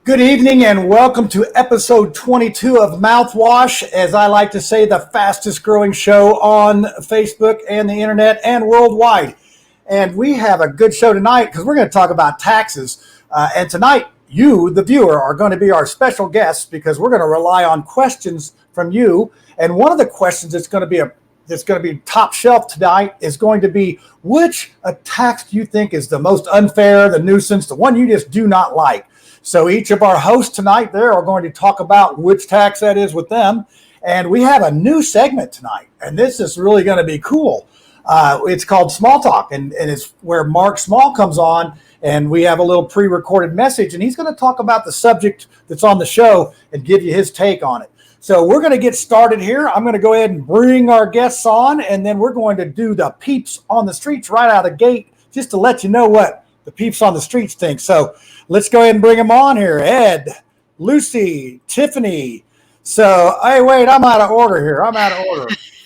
Good evening and welcome to episode 22 of Mouthwash, as I like to say, the fastest growing show on Facebook and the internet and worldwide. And we have a good show tonight because we're going to talk about taxes. And tonight, you, the viewer, are going to be our special guests because we're going to rely on questions from you. And one of the questions that's going to be top shelf tonight is going to be, which tax do you think is the most unfair, the nuisance, the one you just do not like? So each of our hosts tonight there are going to talk about which tax that is with them. And we have a new segment tonight, and this is really going to be cool. It's called Small Talk, and it's where Mark Small comes on, and we have a little pre-recorded message, and he's going to talk about the subject that's on the show and give you his take on it. So we're going to get started here. I'm going to go ahead and bring our guests on, and then we're going to do the peeps on the streets right out of the gate just to let you know what the peeps on the streets think. So let's go ahead and bring them on here. Ed, Lucy, Tiffany. So, hey, wait, I'm out of order here.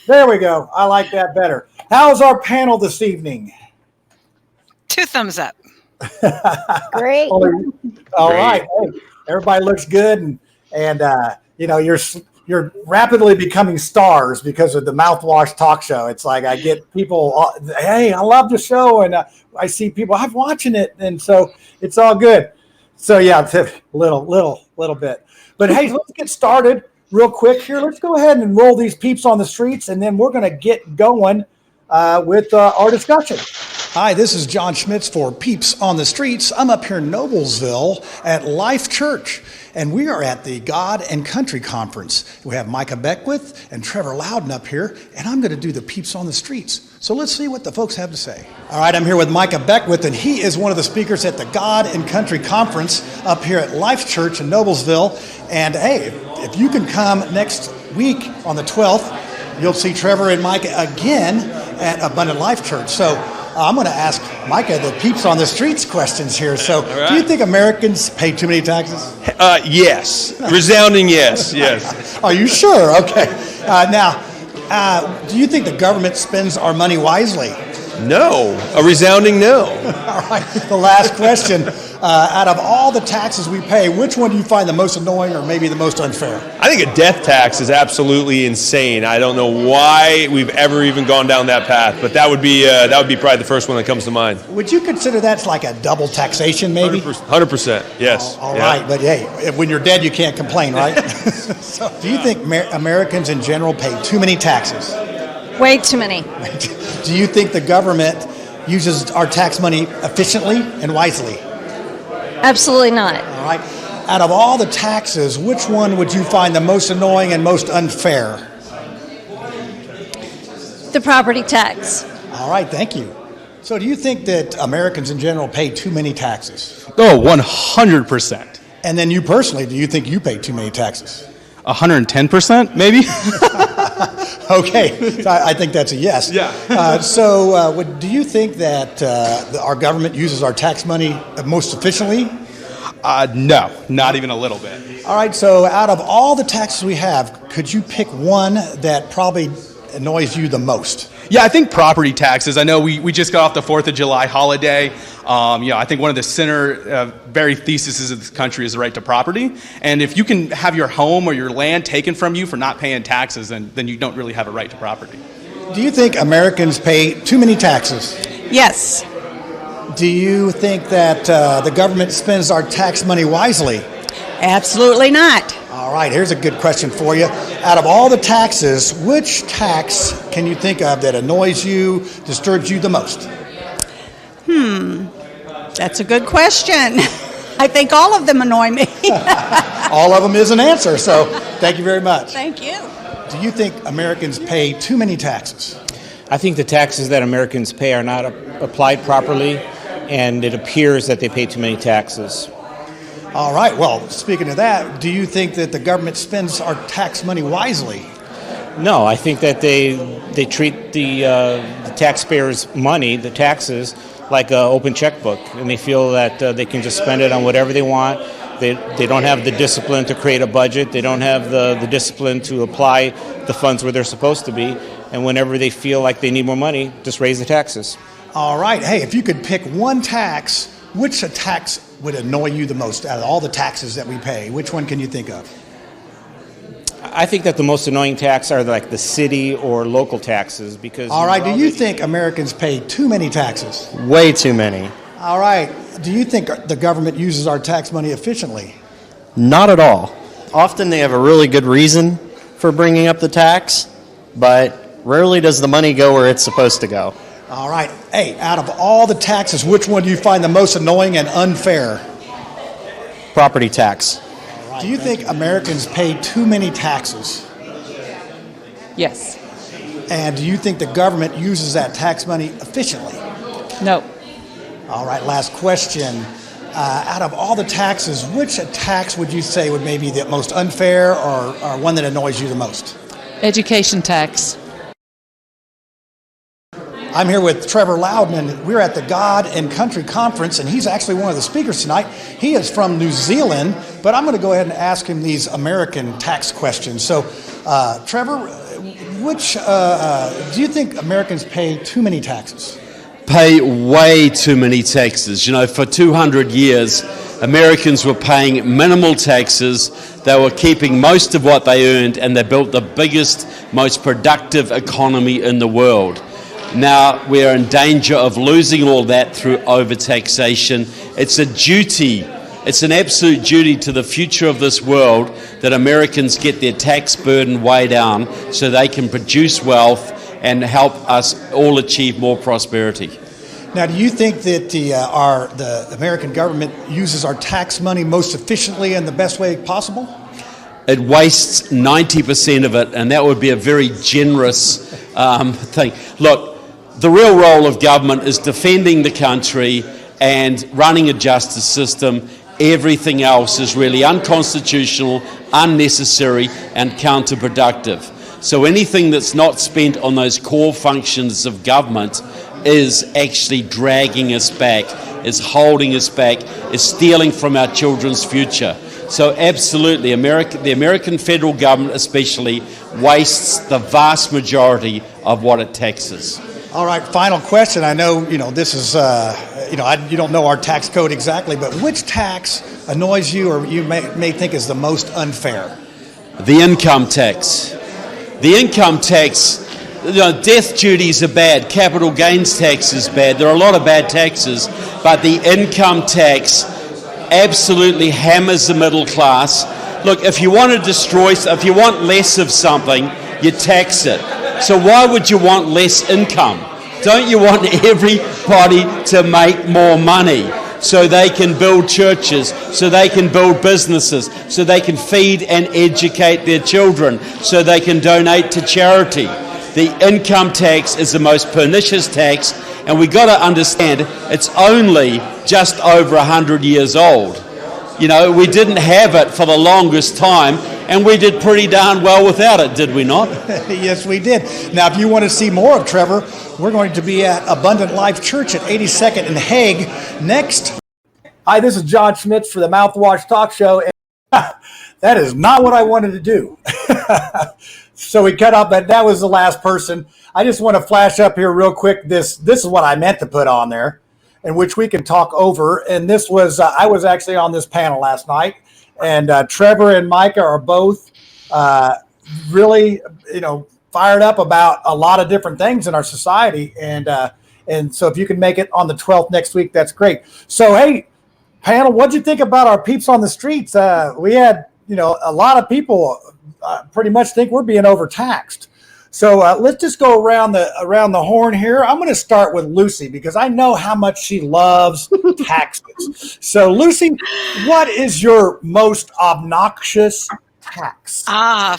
There we go. I like that better. How's our panel this evening? 2 thumbs up. Great. All right. Hey, everybody looks good, and you're rapidly becoming stars because of the Mouthwash talk show. It's like I get people, hey, I love the show, and I see people, I'm watching it, and so it's all good. So yeah, little bit. But hey, let's get started real quick here. Let's go ahead and roll these peeps on the streets, and then we're going to get going with our discussion. Hi, this is John Schmitz for Peeps on the Streets. I'm up here in Noblesville at Life Church, and we are at the God and Country Conference. We have Micah Beckwith and Trevor Loudon up here, and I'm going to do the Peeps on the Streets. So let's see what the folks have to say. All right, I'm here with Micah Beckwith, and he is one of the speakers at the God and Country Conference up here at Life Church in Noblesville. And hey, if you can come next week on the 12th, you'll see Trevor and Micah again at Abundant Life Church. So I'm going to ask Micah the Peeps on the Streets questions here. So Do you think Americans pay too many taxes? Yes. Resounding yes. Yes. Are you sure? Okay. Now, do you think the government spends our money wisely? No. A resounding no. All right. The last question. Out of all the taxes we pay, which one do you find the most annoying or maybe the most unfair? I think a death tax is absolutely insane. I don't know why we've ever even gone down that path, but that would be probably the first one that comes to mind. Would you consider that's like a double taxation, maybe? 100%. Yes. All right, but hey, when you're dead, you can't complain, right? So, do you think Americans in general pay too many taxes? Way too many. Do you think the government uses our tax money efficiently and wisely? Absolutely not. All right. Out of all the taxes, which one would you find the most annoying and most unfair? The property tax. All right, thank you. So do you think that Americans in general pay too many taxes? Oh, 100%. And then you personally, do you think you pay too many taxes? 110%, maybe? Okay, so I think that's a yes. Yeah. Do you think that our government uses our tax money most efficiently? No, not even a little bit. All right, so out of all the taxes we have, could you pick one that probably annoys you the most? Yeah, I think property taxes. I know we just got off the 4th of July holiday. I think one of the center very theses of this country is the right to property. And if you can have your home or your land taken from you for not paying taxes, then you don't really have a right to property. Do you think Americans pay too many taxes? Yes. Do you think that the government spends our tax money wisely? Absolutely not. All right, here's a good question for you. Out of all the taxes, which tax can you think of that annoys you, disturbs you the most? That's a good question. I think all of them annoy me. All of them is an answer, so thank you very much. Thank you. Do you think Americans pay too many taxes? I think the taxes that Americans pay are not applied properly, and it appears that they pay too many taxes. All right, well, speaking of that, do you think that the government spends our tax money wisely? No, I think that they treat the taxpayers' money, the taxes, like an open checkbook, and they feel that they can just spend it on whatever they want. They don't have the discipline to create a budget. They don't have the discipline to apply the funds where they're supposed to be. And whenever they feel like they need more money, just raise the taxes. All right. Hey, if you could pick one tax, which tax would annoy you the most out of all the taxes that we pay? Which one can you think of? I think that the most annoying tax are like the city or local taxes because. All right. Do you think Americans pay too many taxes? Way too many. All right. Do you think the government uses our tax money efficiently? Not at all. Often they have a really good reason for bringing up the tax, but rarely does the money go where it's supposed to go. All right. Hey, out of all the taxes, which one do you find the most annoying and unfair? Property tax. Do you think Americans pay too many taxes? Yes. And do you think the government uses that tax money efficiently? No. All right, last question. Out of all the taxes, which tax would you say would maybe the most unfair or one that annoys you the most? Education tax. I'm here with Trevor Loudon, and we're at the God and Country Conference, and he's actually one of the speakers tonight. He is from New Zealand, but I'm going to go ahead and ask him these American tax questions. So, Trevor, which do you think Americans pay too many taxes? Pay way too many taxes. You know, for 200 years, Americans were paying minimal taxes. They were keeping most of what they earned, and they built the biggest, most productive economy in the world. Now we're in danger of losing all that through overtaxation. It's a duty, it's an absolute duty to the future of this world that Americans get their tax burden way down so they can produce wealth and help us all achieve more prosperity. Now, do you think that the American government uses our tax money most efficiently and the best way possible? It wastes 90% of it, and that would be a very generous thing. Look, the real role of government is defending the country and running a justice system. Everything else is really unconstitutional, unnecessary, and counterproductive. So anything that's not spent on those core functions of government is actually dragging us back, is holding us back, is stealing from our children's future. So absolutely, the American federal government especially wastes the vast majority of what it taxes. All right, final question. I know, this is, you don't know our tax code exactly, but which tax annoys you or you may think is the most unfair? The income tax. The income tax, death duties are bad, capital gains tax is bad, there are a lot of bad taxes, but the income tax absolutely hammers the middle class. Look, if you want less of something, you tax it. So why would you want less income? Don't you want everybody to make more money so they can build churches, so they can build businesses, so they can feed and educate their children, so they can donate to charity? The income tax is the most pernicious tax, and we've got to understand it's only just over 100 years old. We didn't have it for the longest time, and we did pretty darn well without it, did we not? Yes, we did. Now, if you want to see more of Trevor, we're going to be at Abundant Life Church at 82nd and Hague next. Hi, this is John Schmitz for the Mouthwash Talk Show. That is not what I wanted to do. So we cut off, but that was the last person. I just want to flash up here real quick. This is what I meant to put on there, in which we can talk over. And this was, I was actually on this panel last night, and Trevor and Micah are both really, fired up about a lot of different things in our society. And so if you can make it on the 12th next week, that's great. So, hey, panel, what'd you think about our peeps on the streets? We had, a lot of people pretty much think we're being overtaxed. So let's just go around the horn here. I'm going to start with Lucy because I know how much she loves taxes. So Lucy, what is your most obnoxious tax?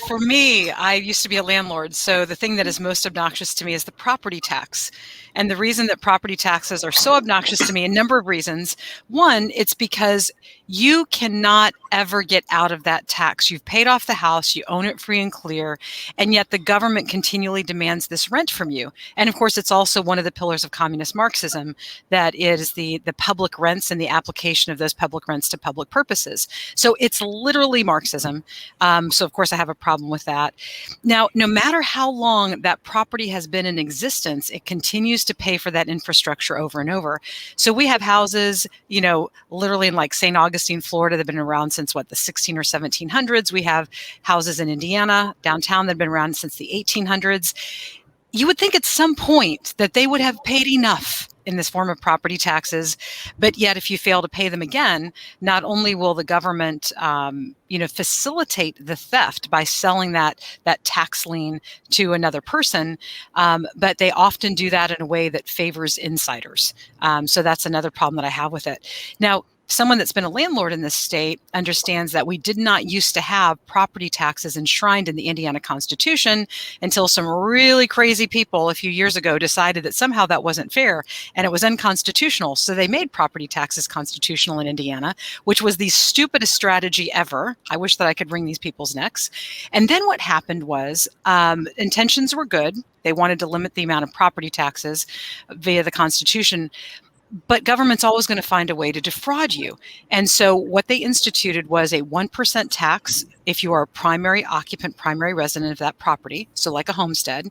For me, I used to be a landlord. So the thing that is most obnoxious to me is the property tax. And the reason that property taxes are so obnoxious to me, a number of reasons. One, it's because you cannot ever get out of that tax. You've paid off the house, you own it free and clear, and yet the government continually demands this rent from you. And of course, it's also one of the pillars of communist Marxism, that is the public rents and the application of those public rents to public purposes. So it's literally Marxism. So of course I have a problem with that. Now, no matter how long that property has been in existence, it continues to pay for that infrastructure over and over. So we have houses, literally in like St. Augustine, Florida, that have been around since the 16 or 1700s. We have houses in Indiana, downtown, that have been around since the 1800s. You would think at some point that they would have paid enough in this form of property taxes, but yet if you fail to pay them again, not only will the government, facilitate the theft by selling that tax lien to another person, but they often do that in a way that favors insiders. So that's another problem that I have with it. Now, someone that's been a landlord in this state understands that we did not used to have property taxes enshrined in the Indiana Constitution until some really crazy people a few years ago decided that somehow that wasn't fair and it was unconstitutional. So they made property taxes constitutional in Indiana, which was the stupidest strategy ever. I wish that I could wring these people's necks. And then what happened was intentions were good. They wanted to limit the amount of property taxes via the Constitution. But government's always going to find a way to defraud you. And so what they instituted was a 1% tax if you are a primary occupant, primary resident of that property, so like a homestead.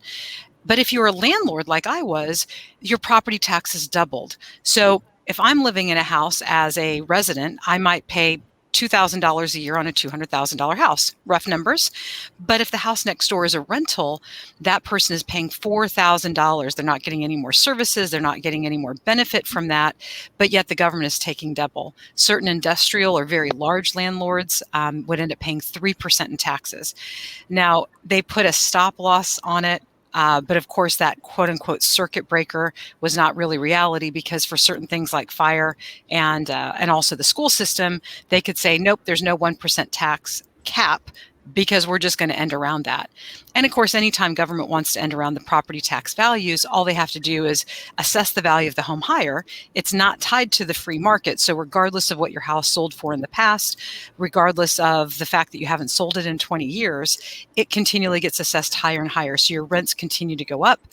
But if you're a landlord like I was, your property tax is doubled. So if I'm living in a house as a resident, I might pay $2,000 a year on a $200,000 house, rough numbers. But if the house next door is a rental, that person is paying $4,000. They're not getting any more services. They're not getting any more benefit from that. But yet the government is taking double. Certain industrial or very large landlords would end up paying 3% in taxes. Now, they put a stop loss on it. But of course, that quote unquote circuit breaker was not really reality, because for certain things like fire and also the school system, they could say, nope, there's no 1% tax cap, because we're just going to end around that. And of course, anytime government wants to end around the property tax values, all they have to do is assess the value of the home higher. It's not tied to the free market. So regardless of what your house sold for in the past, regardless of the fact that you haven't sold it in 20 years, it continually gets assessed higher and higher. So your rents continue to go up.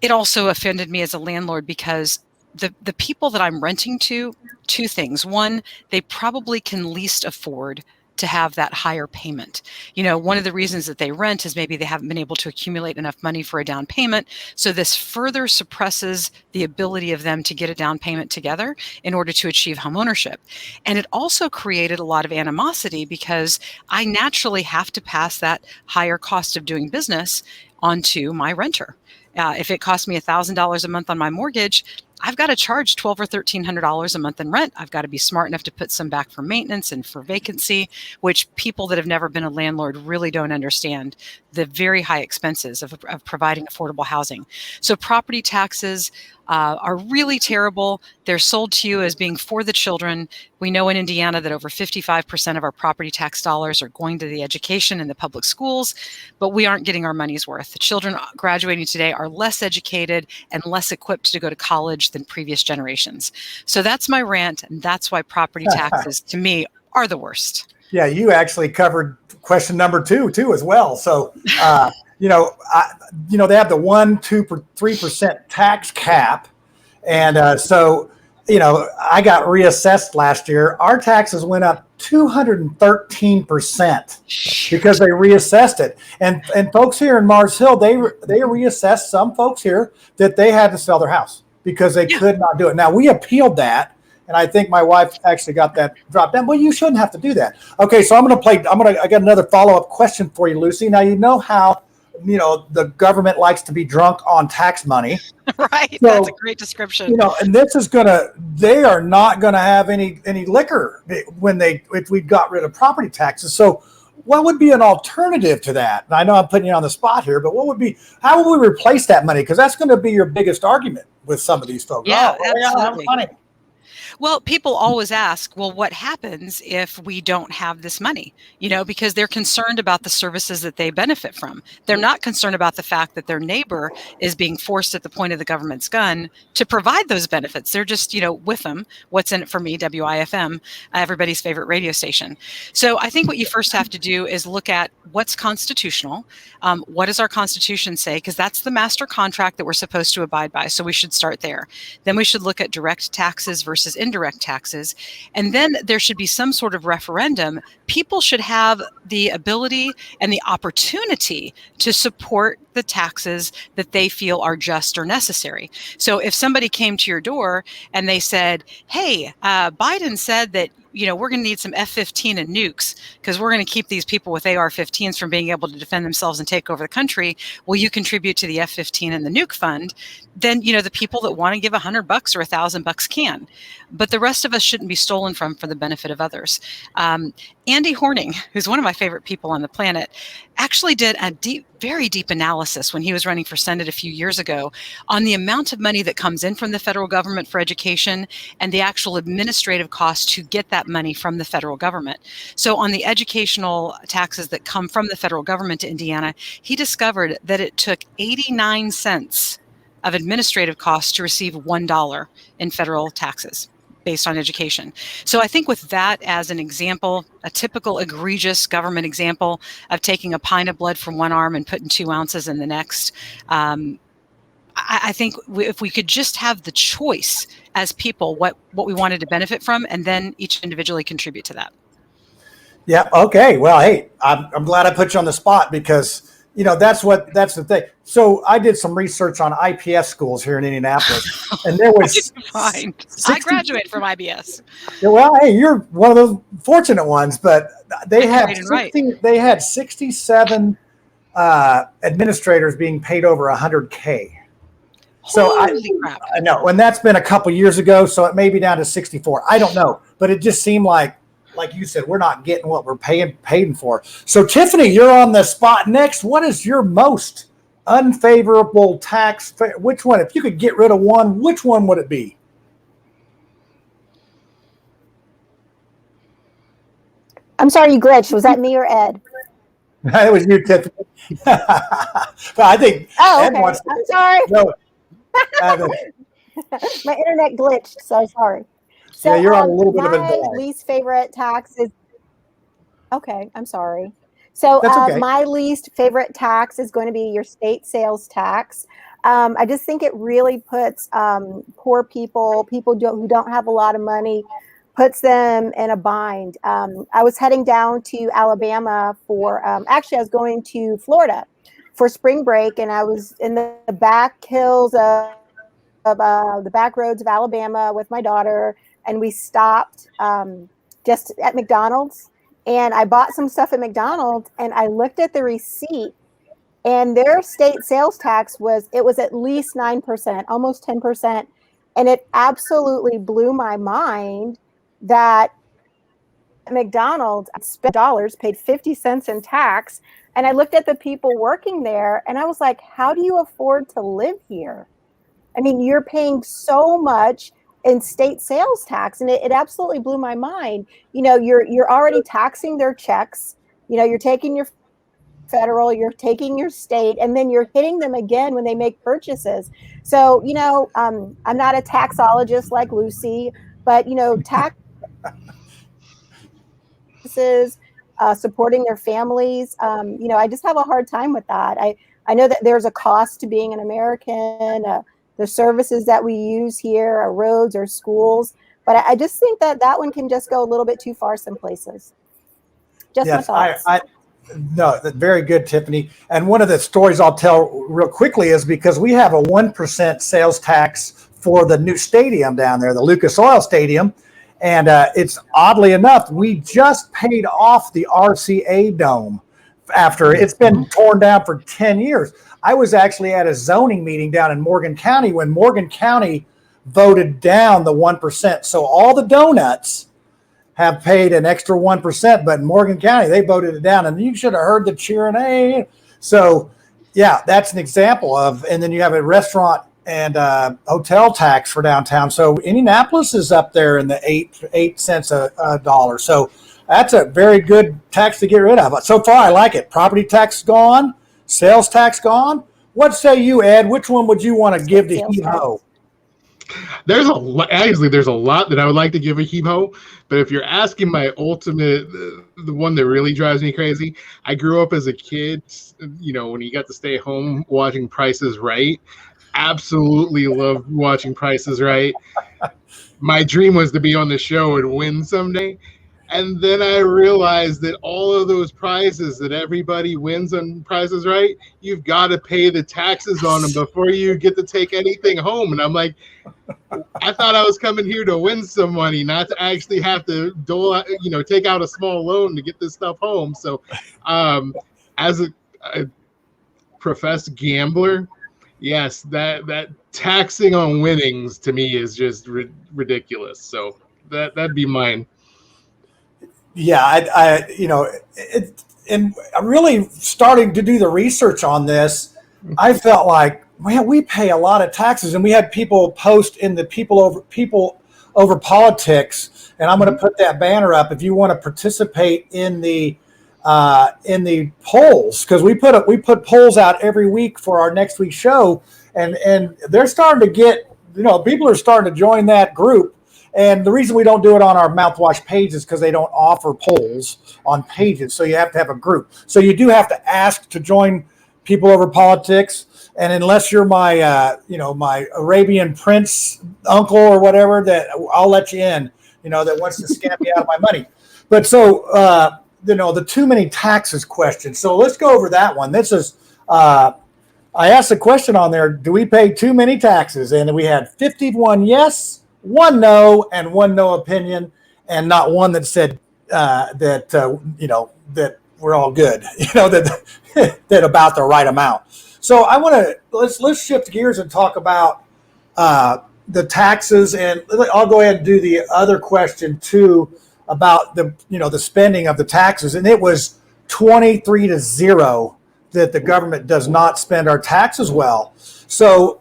It also offended me as a landlord because the people that I'm renting to, two things. One, they probably can least afford to have that higher payment. One of the reasons that they rent is maybe they haven't been able to accumulate enough money for a down payment. So this further suppresses the ability of them to get a down payment together in order to achieve home ownership. And it also created a lot of animosity because I naturally have to pass that higher cost of doing business onto my renter. If it costs me $1,000 a month on my mortgage, I've got to charge $1,200 or $1,300 a month in rent. I've got to be smart enough to put some back for maintenance and for vacancy, which people that have never been a landlord really don't understand the very high expenses of providing affordable housing. So property taxes are really terrible. They're sold to you as being for the children. We know in Indiana that over 55% of our property tax dollars are going to the education in the public schools, but we aren't getting our money's worth. The children graduating today are less educated and less equipped to go to college than previous generations. So that's my rant, and that's why property taxes, to me, are the worst. Yeah, you actually covered question number two too as well. So, they have the 1%, 2%, 3% tax cap, and so I got reassessed last year. Our taxes went up 213% because they reassessed it. And folks here in Mars Hill, they reassessed some folks here that they had to sell their house because they could not do it. Now we appealed that. And I think my wife actually got that dropped down. Well, you shouldn't have to do that. Okay, so I got another follow-up question for you, Lucy. Now, you know how, the government likes to be drunk on tax money. Right, so, that's a great description. And this is they are not gonna have any liquor if we got rid of property taxes. So what would be an alternative to that? And I know I'm putting you on the spot here, but how would we replace that money? Because that's gonna be your biggest argument with some of these folks. Yeah, absolutely. Money. Well, people always ask, well, what happens if we don't have this money? Because they're concerned about the services that they benefit from. They're not concerned about the fact that their neighbor is being forced at the point of the government's gun to provide those benefits. They're just, with them. What's in it for me? WIFM, everybody's favorite radio station. So I think what you first have to do is look at what's constitutional. What does our Constitution say? Because that's the master contract that we're supposed to abide by. So we should start there. Then we should look at direct taxes versus indirect taxes. And then there should be some sort of referendum. People should have the ability and the opportunity to support the taxes that they feel are just or necessary. So if somebody came to your door and they said, hey, Biden said that we're going to need some F-15 and nukes because we're going to keep these people with AR-15s from being able to defend themselves and take over the country. Will you contribute to the F-15 and the nuke fund? Then, the people that want to give $100 or $1,000 can. But the rest of us shouldn't be stolen from for the benefit of others. Andy Horning, who's one of my favorite people on the planet, actually did a very deep analysis when he was running for Senate a few years ago on the amount of money that comes in from the federal government for education and the actual administrative cost to get that money from the federal government. So on the educational taxes that come from the federal government to Indiana, he discovered that it took 89 cents of administrative costs to receive $1 in federal taxes based on education. So I think with that as an example, a typical egregious government example of taking a pint of blood from one arm and putting 2 ounces in the next, I think if we could just have the choice as people what we wanted to benefit from, and then each individually contribute to that. Yeah. Okay. Well, hey, I'm glad I put you on the spot because that's the thing. So I did some research on IPS schools here in Indianapolis, and there was fine. I graduated from IBS. Well, hey, you're one of those fortunate ones, but they had 67 administrators being paid over $100K. So Holy crap. I know, and that's been a couple years ago, so it may be down to 64. I don't know, but it just seemed like you said, we're not getting what we're paying for. So Tiffany, you're on the spot next. What is your most unfavorable tax? Which one, if you could get rid of one, which one would it be? I'm sorry, you glitched. Was that me or Ed? It was you, Tiffany. But I think Ed okay. wants to. I'm sorry. No. My internet glitched, so sorry. So yeah, you're on a little bit of a delay. My least favorite tax is. Okay, I'm sorry. So okay. My least favorite tax is going to be your state sales tax. I just think it really puts poor people who don't have a lot of money, puts them in a bind. I was heading down to Alabama for, actually I was going to Florida for spring break, and I was in the back hills of the back roads of Alabama with my daughter, and we stopped just at McDonald's, and I bought some stuff at McDonald's, and I looked at the receipt, and their state sales tax was at least 9%, almost 10%, and it absolutely blew my mind that McDonald's spent dollars, paid 50 cents in tax, and I looked at the people working there, and I was like, how do you afford to live here? I mean, you're paying so much in state sales tax, and it absolutely blew my mind. You're already taxing their checks. You're taking your federal, you're taking your state, and then you're hitting them again when they make purchases. So, I'm not a taxologist like Lucy, but taxes, supporting their families. I just have a hard time with that. I know that there's a cost to being an American. The services that we use here, our roads, our schools. But I just think that one can just go a little bit too far some places. Just yes, my thoughts. No, very good, Tiffany. And one of the stories I'll tell real quickly is because we have a 1% sales tax for the new stadium down there, the Lucas Oil Stadium. And it's oddly enough, we just paid off the RCA Dome after it's been torn down for 10 years. I was actually at a zoning meeting down in Morgan County when Morgan County voted down the 1%. So all the donuts have paid an extra 1%, but in Morgan County, they voted it down. And you should have heard the cheering. Hey. So, yeah, that's an example of, and then you have a restaurant and hotel tax for downtown. So Indianapolis is up there in the 8 cents a dollar. So that's a very good tax to get rid of. So far, I like it. Property tax gone. Sales tax gone. What say you, Ed? Which one would you want to give to heave-ho? There's a lot that I would like to give a heave-ho, but if you're asking my ultimate, the one that really drives me crazy, I grew up as a kid, when you got to stay home watching Price is Right. absolutely love watching Price is Right. My dream was to be on the show and win someday. And then I realized that all of those prizes that everybody wins on Price is Right, you've got to pay the taxes on them before you get to take anything home. And I'm like, I thought I was coming here to win some money, not to actually have to take out a small loan to get this stuff home. So, as a professed gambler, yes, that taxing on winnings to me is just ridiculous. So that'd be mine. Yeah, and I'm really starting to do the research on this. I felt like, man, we pay a lot of taxes, and we had people post in the people over politics, and I'm going to put that banner up if you want to participate in the polls, because we put polls out every week for our next week's show, and they're starting to get, people are starting to join that group. And the reason we don't do it on our Mouthwash page is because they don't offer polls on pages. So you have to have a group. So you do have to ask to join People Over Politics. And unless you're my, my Arabian Prince uncle or whatever, that I'll let you in, that wants to scam me out of my money. But so, the too many taxes question. So let's go over that one. This is, I asked a question on there, do we pay too many taxes? And we had 51 yes, 1 no, and 1 no opinion, and not one that said that we're all good, that about the right amount. So I want to let's shift gears and talk about the taxes, and I'll go ahead and do the other question too about the spending of the taxes, and it was 23-0 that the government does not spend our taxes well. So.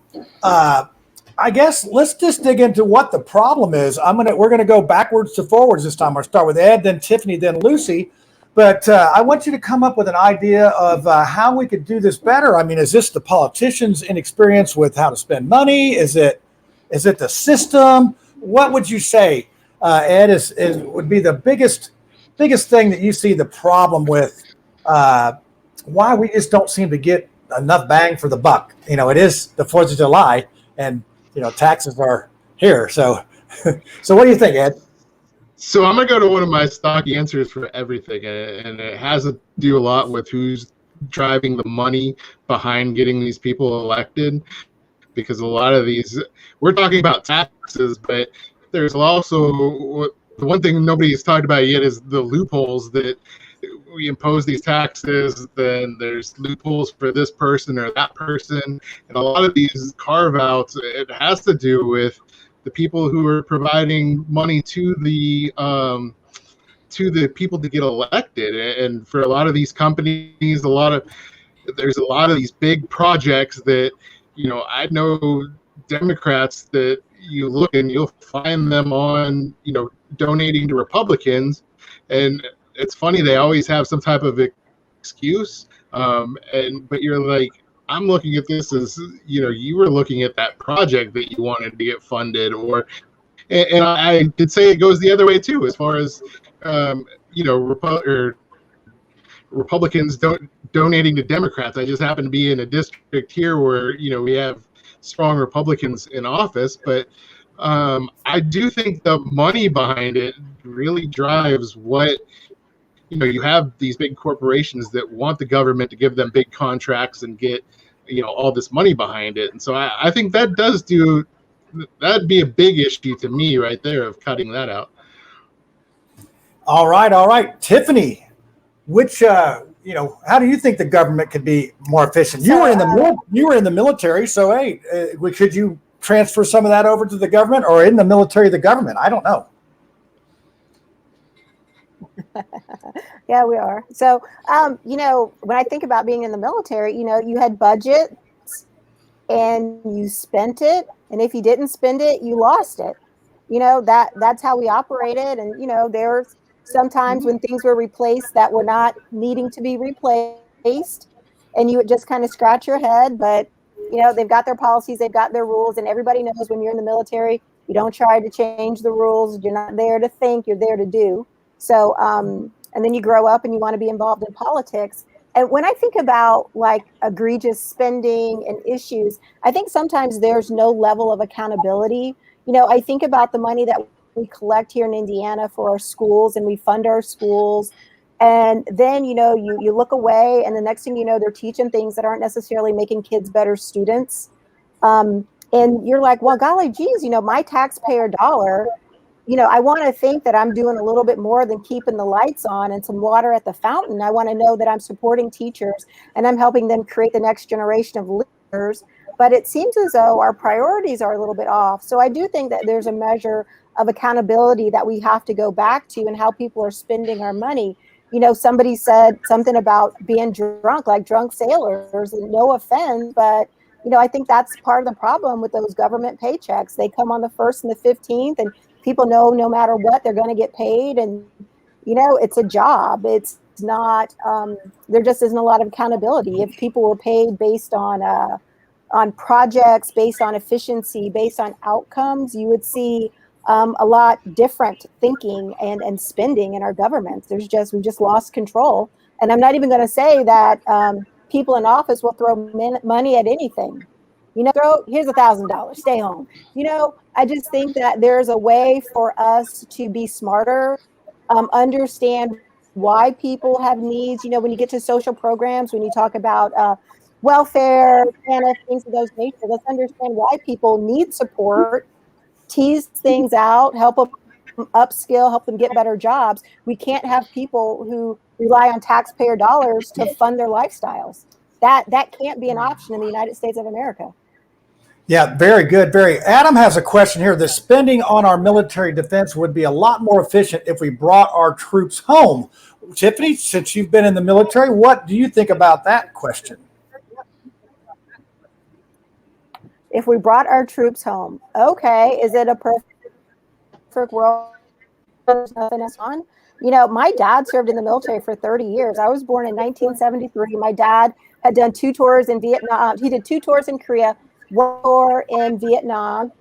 I guess let's just dig into what the problem is. We're gonna go backwards to forwards this time. I'll start with Ed, then Tiffany, then Lucy. But I want you to come up with an idea of how we could do this better. I mean, is this the politicians' inexperience with how to spend money? Is it the system? What would you say, Ed, would be the biggest thing that you see the problem with? Why we just don't seem to get enough bang for the buck? It is the 4th of July, and taxes are here. So what do you think, Ed? So I'm going to go to one of my stock answers for everything, and it has to do a lot with who's driving the money behind getting these people elected, because a lot of these, we're talking about taxes, but there's also, the one thing nobody's talked about yet is the loopholes that we impose these taxes, then there's loopholes for this person or that person, and a lot of these carve-outs, it has to do with the people who are providing money to the people to get elected. And for a lot of these companies, there's a lot of these big projects that, I know Democrats that you look and you'll find them on, donating to Republicans, and it's funny, they always have some type of excuse, but you're like, I'm looking at this as, you were looking at that project that you wanted to get funded, and I could say it goes the other way too, as far as, Republicans donating to Democrats. I just happen to be in a district here where, we have strong Republicans in office, but I do think the money behind it really drives what, you have these big corporations that want the government to give them big contracts and get, all this money behind it. And so I think that'd be a big issue to me right there of cutting that out. All right. Tiffany, which, how do you think the government could be more efficient? You were in the military, so hey, could you transfer some of that over to the government, or in the military, the government? I don't know. Yeah, we are. So, when I think about being in the military, you had budgets and you spent it. And if you didn't spend it, you lost it. That's how we operated. And, there's sometimes when things were replaced that were not needing to be replaced, and you would just kind of scratch your head. But, they've got their policies, they've got their rules, and everybody knows when you're in the military, you don't try to change the rules. You're not there to think, you're there to do. So, and then you grow up and you want to be involved in politics. And when I think about like egregious spending and issues, I think sometimes there's no level of accountability. I think about the money that we collect here in Indiana for our schools, and we fund our schools. And then, you look away, and the next thing you know, they're teaching things that aren't necessarily making kids better students. And you're like, well, golly geez, my taxpayer dollar, I want to think that I'm doing a little bit more than keeping the lights on and some water at the fountain. I want to know that I'm supporting teachers and I'm helping them create the next generation of leaders. But it seems as though our priorities are a little bit off. So I do think that there's a measure of accountability that we have to go back to, and how people are spending our money. Somebody said something about being drunk, like drunk sailors, and no offense, but I think that's part of the problem with those government paychecks. They come on the 1st and the 15th, and people know no matter what, they're going to get paid. And, it's a job. It's not, there just isn't a lot of accountability. If people were paid based on projects, based on efficiency, based on outcomes, you would see a lot different thinking and spending in our government. We've just lost control. And I'm not even going to say that people in office will throw money at anything. Here's $1,000, stay home. I just think that there's a way for us to be smarter, understand why people have needs. When you get to social programs, when you talk about welfare, things of those nature, let's understand why people need support, tease things out, help them upskill, help them get better jobs. We can't have people who rely on taxpayer dollars to fund their lifestyles. That can't be an option in the United States of America. Yeah, very good. Adam has a question here. The spending on our military defense would be a lot more efficient if we brought our troops home. Tiffany, since you've been in the military, what do you think about that question? If we brought our troops home, okay, is it a perfect world? There's nothing else on. My dad served in the military for 30 years. I was born in 1973. My dad had done 2 tours in Vietnam. He did 2 tours in Korea, 1 tour in Vietnam.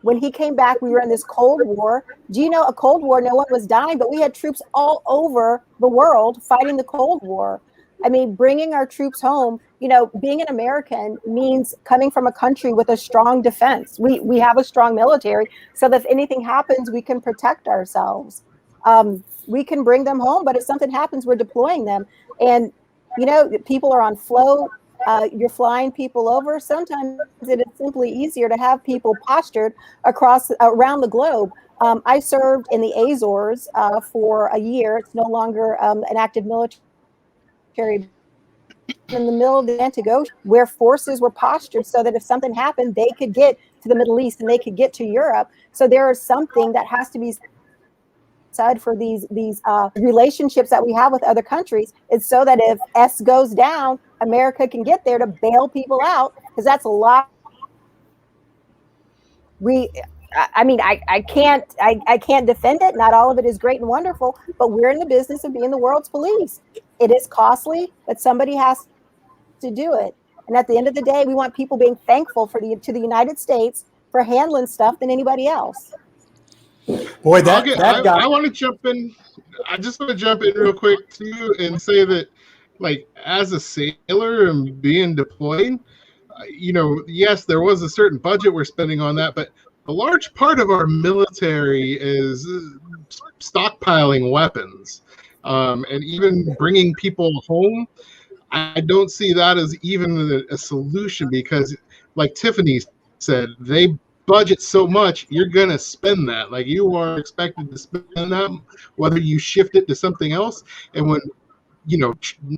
When he came back, we were in this Cold War. Do you know, a Cold War, no one was dying, but we had troops all over the world fighting the Cold War. I mean, bringing our troops home, being an American means coming from a country with a strong defense. We have a strong military, so that if anything happens, we can protect ourselves. We can bring them home, but if something happens, we're deploying them. And, people are on float. You're flying people over. Sometimes it is simply easier to have people postured around the globe. I served in the Azores for a year. It's no longer an active military. In the middle of the Atlantic Ocean, where forces were postured so that if something happened, they could get to the Middle East and they could get to Europe. So there is something that has to be said for these relationships that we have with other countries. It's so that if S goes down, America can get there to bail people out, because that's a lot. I can't defend it. Not all of it is great and wonderful, but we're in the business of being the world's police. It is costly, but somebody has to do it. And at the end of the day, we want people being thankful to the United States for handling stuff than anybody else. Boy, I want to jump in. I just want to jump in real quick too and say that, like, as a sailor and being deployed, yes, there was a certain budget we're spending on that, but a large part of our military is stockpiling weapons, and even bringing people home. I don't see that as even a solution, because, like Tiffany said, they budget so much, you're going to spend that. Like, you are expected to spend that, whether you shift it to something else. And when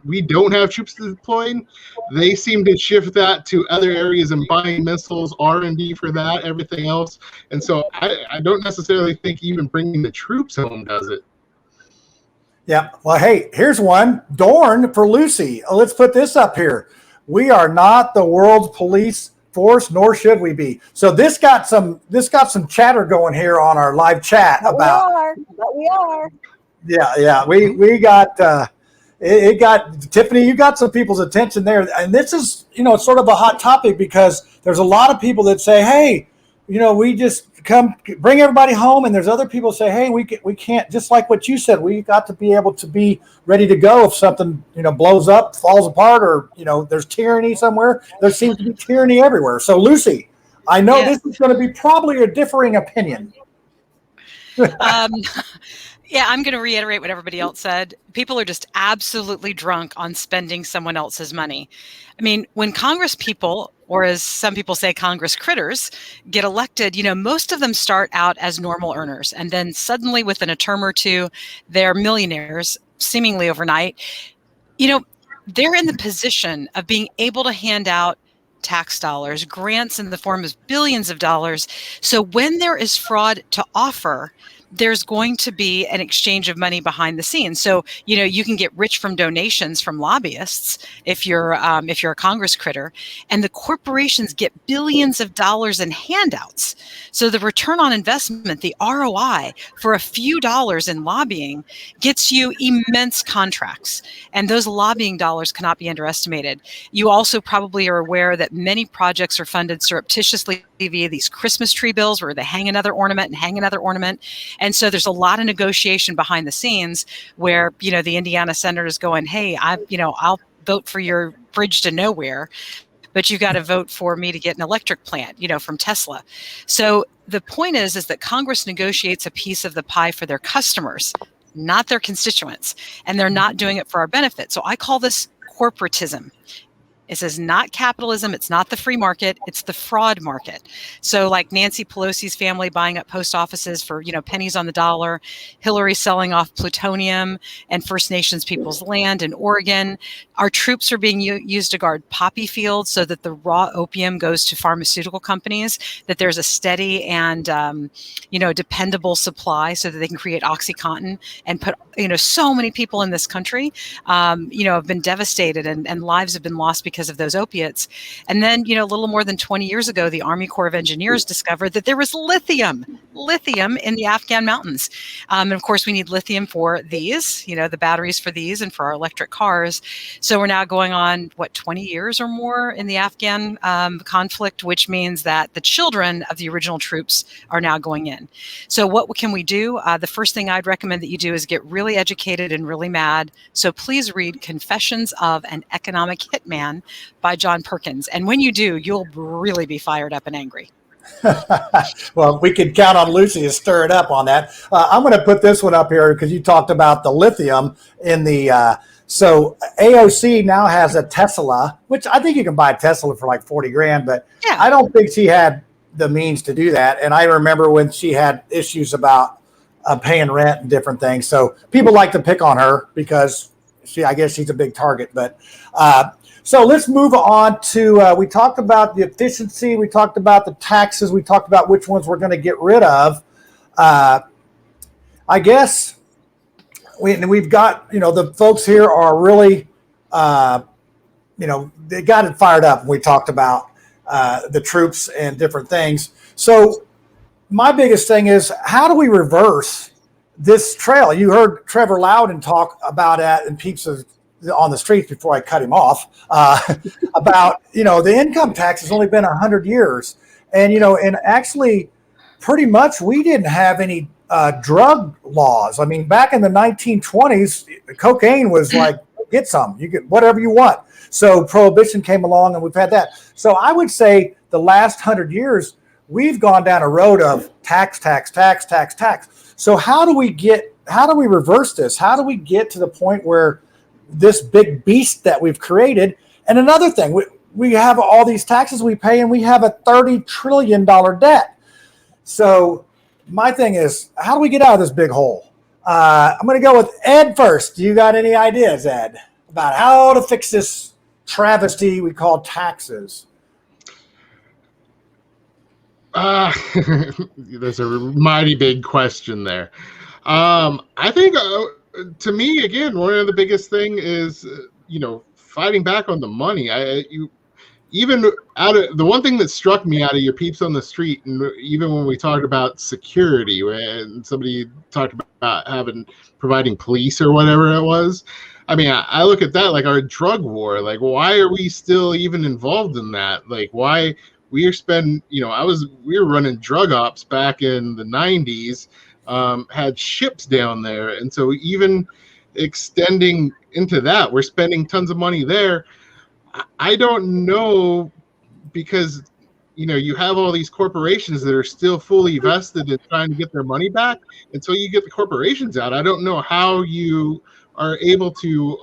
we don't have troops deployed, they seem to shift that to other areas and buying missiles, R&D for that, everything else. And so I don't necessarily think even bringing the troops home does it. Yeah. Well, hey, here's one. Dorn for Lucy. Let's put this up here. We are not the world's police force, nor should we be. So this got some chatter going here on our live chat about. We are. Yeah. We got. It got, Tiffany, you got some people's attention there. And this is, sort of a hot topic, because there's a lot of people that say, hey, we just come bring everybody home, and there's other people say, hey, we can't, just like what you said, we got to be able to be ready to go if something, blows up, falls apart, or, there's tyranny somewhere. There seems to be tyranny everywhere. So Lucy, I know this is going to be probably a differing opinion. Yeah, I'm going to reiterate what everybody else said. People are just absolutely drunk on spending someone else's money. I mean, when Congress people, or as some people say, Congress critters, get elected, most of them start out as normal earners. And then suddenly within a term or two, they're millionaires, seemingly overnight. They're in the position of being able to hand out tax dollars, grants in the form of billions of dollars. So when there is fraud to offer, there's going to be an exchange of money behind the scenes. So, you can get rich from donations from lobbyists if you're a Congress critter, and the corporations get billions of dollars in handouts. So the return on investment, the ROI for a few dollars in lobbying gets you immense contracts. And those lobbying dollars cannot be underestimated. You also probably are aware that many projects are funded surreptitiously via these Christmas tree bills where they hang another ornament and hang another ornament. And so there's a lot of negotiation behind the scenes where, the Indiana senator is going, hey, I'll vote for your bridge to nowhere, but you got to vote for me to get an electric plant, from Tesla. So the point is that Congress negotiates a piece of the pie for their customers, not their constituents, and they're not doing it for our benefit. So I call this corporatism. It says not capitalism. It's not the free market. It's the fraud market. So like Nancy Pelosi's family buying up post offices for, pennies on the dollar, Hillary selling off plutonium and First Nations people's land in Oregon. Our troops are being used to guard poppy fields so that the raw opium goes to pharmaceutical companies, that there's a steady and, dependable supply so that they can create OxyContin and put, so many people in this country, have been devastated and lives have been lost because of those opiates. And then, a little more than 20 years ago, the Army Corps of Engineers discovered that there was lithium in the Afghan mountains. And of course, we need lithium for these, the batteries for these and for our electric cars. So we're now going on, 20 years or more in the Afghan conflict, which means that the children of the original troops are now going in. So what can we do? The first thing I'd recommend that you do is get really educated and really mad. So please read Confessions of an Economic Hitman by John Perkins. And when you do, you'll really be fired up and angry. Well, we can count on Lucy to stir it up on that. I'm going to put this one up here because you talked about the lithium in the. So AOC now has a Tesla, which I think you can buy a Tesla for like 40 grand, but I don't think she had the means to do that. And I remember when she had issues about paying rent and different things. So people like to pick on her because I guess she's a big target. But so let's move on to, we talked about the efficiency. We talked about the taxes. We talked about which ones we're going to get rid of. I guess we've got, the folks here are really, they got it fired up when we talked about the troops and different things. So my biggest thing is, how do we reverse this trail? You heard Trevor Loudon talk about it in Peeps on the Streets before I cut him off about, the income tax has only been 100 years. And, and actually pretty much we didn't have any drug laws. I mean, back in the 1920s, cocaine was like, get some, you get whatever you want. So prohibition came along and we've had that. So I would say the last 100 years, we've gone down a road of tax. So how do we reverse this? How do we get to the point where this big beast that we've created? And another thing, we have all these taxes we pay and we have a $30 trillion debt. So my thing is, how do we get out of this big hole? I'm going to go with Ed first. Do you got any ideas, Ed, about how to fix this travesty we call taxes? There's a mighty big question there. I think, to me, again, one of the biggest thing is, fighting back on the money. Even out of the one thing that struck me out of your Peeps on the Street, and even when we talked about security, and somebody talked about providing police or whatever it was. I mean, I look at that like our drug war. Like, why are we still even involved in that? Like, why we were running drug ops back in the 90s, had ships down there. And so even extending into that, we're spending tons of money there. I don't know, because you have all these corporations that are still fully vested in trying to get their money back. Until you get the corporations out, I don't know how you are able to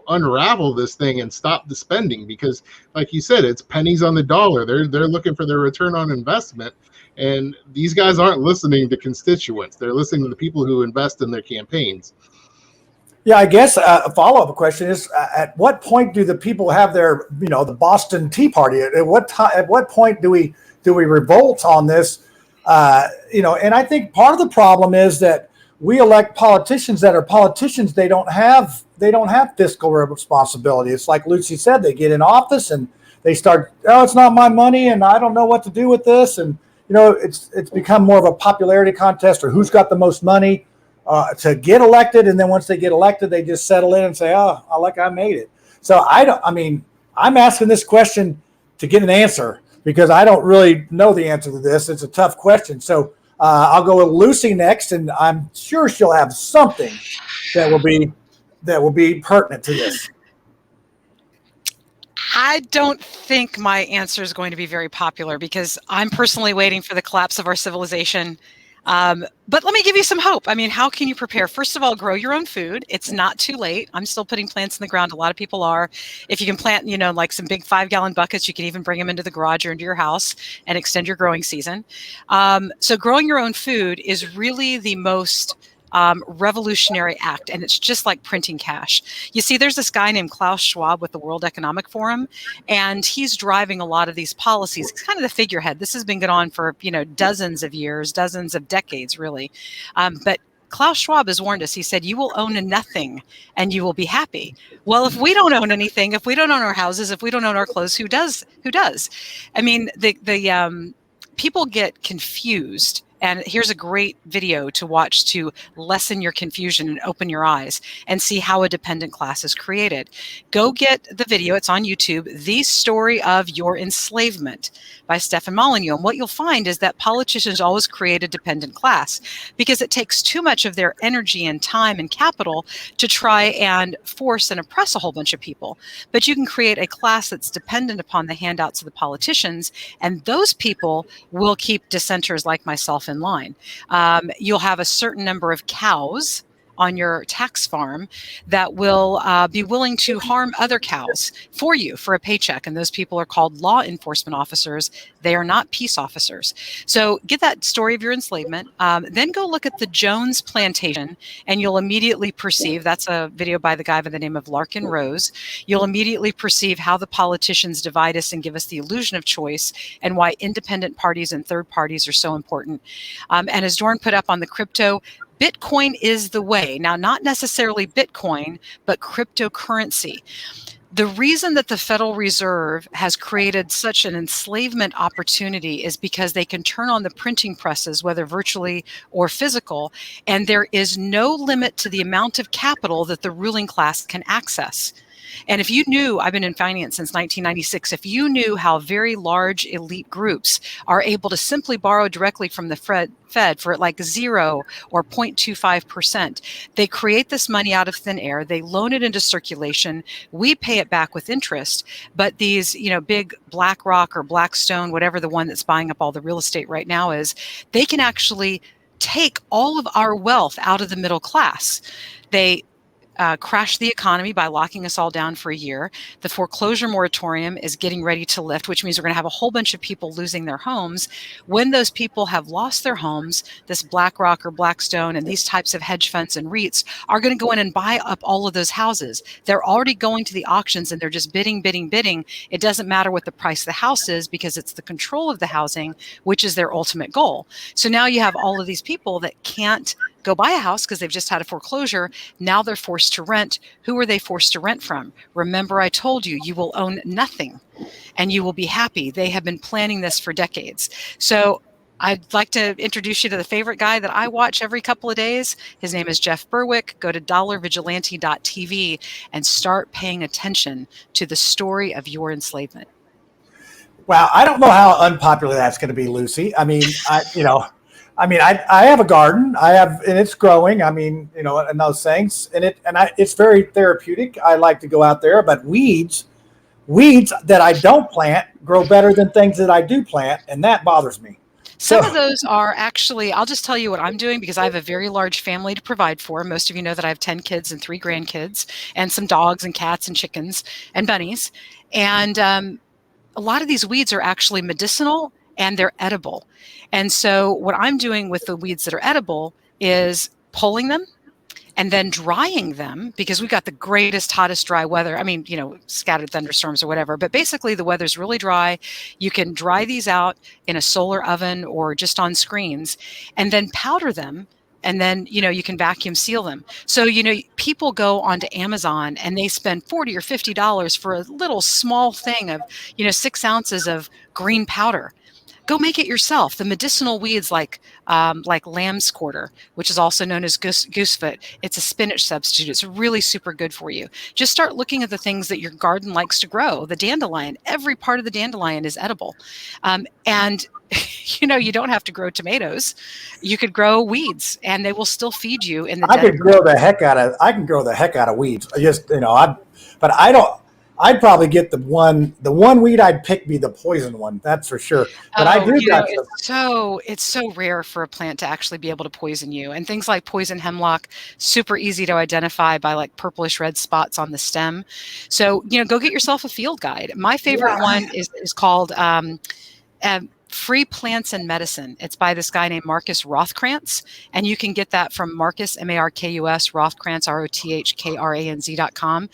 unravel this thing and stop the spending, because like you said, it's pennies on the dollar. They're looking for their return on investment, and these guys aren't listening to constituents. They're listening to the people who invest in their campaigns. Yeah, I guess a follow-up question is: at what point do the people have their, the Boston Tea Party? At what point do we revolt on this? And I think part of the problem is that we elect politicians that are politicians. They don't have fiscal responsibility. It's like Lucy said: they get in office and they start, oh, it's not my money, and I don't know what to do with this, and it's become more of a popularity contest, or who's got the most money to get elected, and then once they get elected, they just settle in and say, "Oh, I made it." So I'm asking this question to get an answer, because I don't really know the answer to this. It's a tough question. So I'll go with Lucy next, and I'm sure she'll have something that will be pertinent to this. I don't think my answer is going to be very popular, because I'm personally waiting for the collapse of our civilization. But let me give you some hope. I mean, how can you prepare? First of all, grow your own food. It's not too late. I'm still putting plants in the ground. A lot of people are. If you can plant, like some big 5-gallon buckets, you can even bring them into the garage or into your house and extend your growing season. So growing your own food is really the most revolutionary act, and it's just like printing cash. You see, there's this guy named Klaus Schwab with the World Economic Forum, and he's driving a lot of these policies. He's kind of the figurehead. This has been going on for dozens of years, dozens of decades, really. But Klaus Schwab has warned us. He said, "You will own nothing and you will be happy." Well, if we don't own anything, if we don't own our houses, if we don't own our clothes, who does? Who does? I mean, the people get confused. And here's a great video to watch to lessen your confusion and open your eyes and see how a dependent class is created. Go get the video. It's on YouTube, The Story of Your Enslavement by Stefan Molyneux. And what you'll find is that politicians always create a dependent class because it takes too much of their energy and time and capital to try and force and oppress a whole bunch of people. But you can create a class that's dependent upon the handouts of the politicians, and those people will keep dissenters like myself in line. You'll have a certain number of cows on your tax farm that will be willing to harm other cows for you for a paycheck. And those people are called law enforcement officers. They are not peace officers. So get that story of your enslavement. Then go look at the Jones Plantation, and you'll immediately perceive, that's a video by the guy by the name of Larkin Rose. You'll immediately perceive how the politicians divide us and give us the illusion of choice, and why independent parties and third parties are so important. And as Dorn put up on the crypto, Bitcoin is the way. Now, not necessarily Bitcoin, but cryptocurrency. The reason that the Federal Reserve has created such an enslavement opportunity is because they can turn on the printing presses, whether virtually or physical, and there is no limit to the amount of capital that the ruling class can access. And if you knew, I've been in finance since 1996, if you knew how very large elite groups are able to simply borrow directly from the Fed for like 0 or 0.25%, they create this money out of thin air, they loan it into circulation, we pay it back with interest, but these, big BlackRock or Blackstone, whatever the one that's buying up all the real estate right now is, they can actually take all of our wealth out of the middle class. They crash the economy by locking us all down for a year. The foreclosure moratorium is getting ready to lift, which means we're going to have a whole bunch of people losing their homes. When those people have lost their homes, this BlackRock or Blackstone and these types of hedge funds and REITs are going to go in and buy up all of those houses. They're already going to the auctions and they're just bidding. It doesn't matter what the price of the house is, because it's the control of the housing, which is their ultimate goal. So now you have all of these people that can't go buy a house because they've just had a foreclosure. Now they're forced to rent. Who are they forced to rent from? Remember, I told you, you will own nothing and you will be happy. They have been planning this for decades. So I'd like to introduce you to the favorite guy that I watch every couple of days. His name is Jeff Berwick. Go to dollarvigilante.tv and start paying attention to the story of your enslavement. Well, I don't know how unpopular that's going to be, Lucy. I mean, I have a garden. And it's growing. I mean, and those things, it's very therapeutic. I like to go out there, but weeds that I don't plant grow better than things that I do plant, and that bothers me. Some of those are actually, I'll just tell you what I'm doing because I have a very large family to provide for. Most of you know that I have 10 kids and 3 grandkids and some dogs and cats and chickens and bunnies. And a lot of these weeds are actually medicinal and they're edible. And so what I'm doing with the weeds that are edible is pulling them and then drying them because we've got the greatest, hottest, dry weather. I mean, scattered thunderstorms or whatever, but basically the weather's really dry. You can dry these out in a solar oven or just on screens and then powder them. And then, you can vacuum seal them. So, people go onto Amazon and they spend $40 or $50 for a little small thing of, 6 ounces of green powder. Go make it yourself. The medicinal weeds like lamb's quarter, which is also known as goosefoot, it's a spinach substitute. It's really super good for you. Just start looking at the things that your garden likes to grow. The dandelion, every part of the dandelion is edible. And you don't have to grow tomatoes. You could grow weeds and they will still feed you in the I can grow the heck out of weeds. I'd probably get the one weed I'd pick be the poison one. That's for sure. But it's so rare for a plant to actually be able to poison you. And things like poison hemlock, super easy to identify by like purplish red spots on the stem. So, go get yourself a field guide. My favorite one is called Free Plants and Medicine. It's by this guy named Marcus Rothkrantz, and you can get that from Marcus, Markus, Rothkrantz, ROTHKRANZ.com.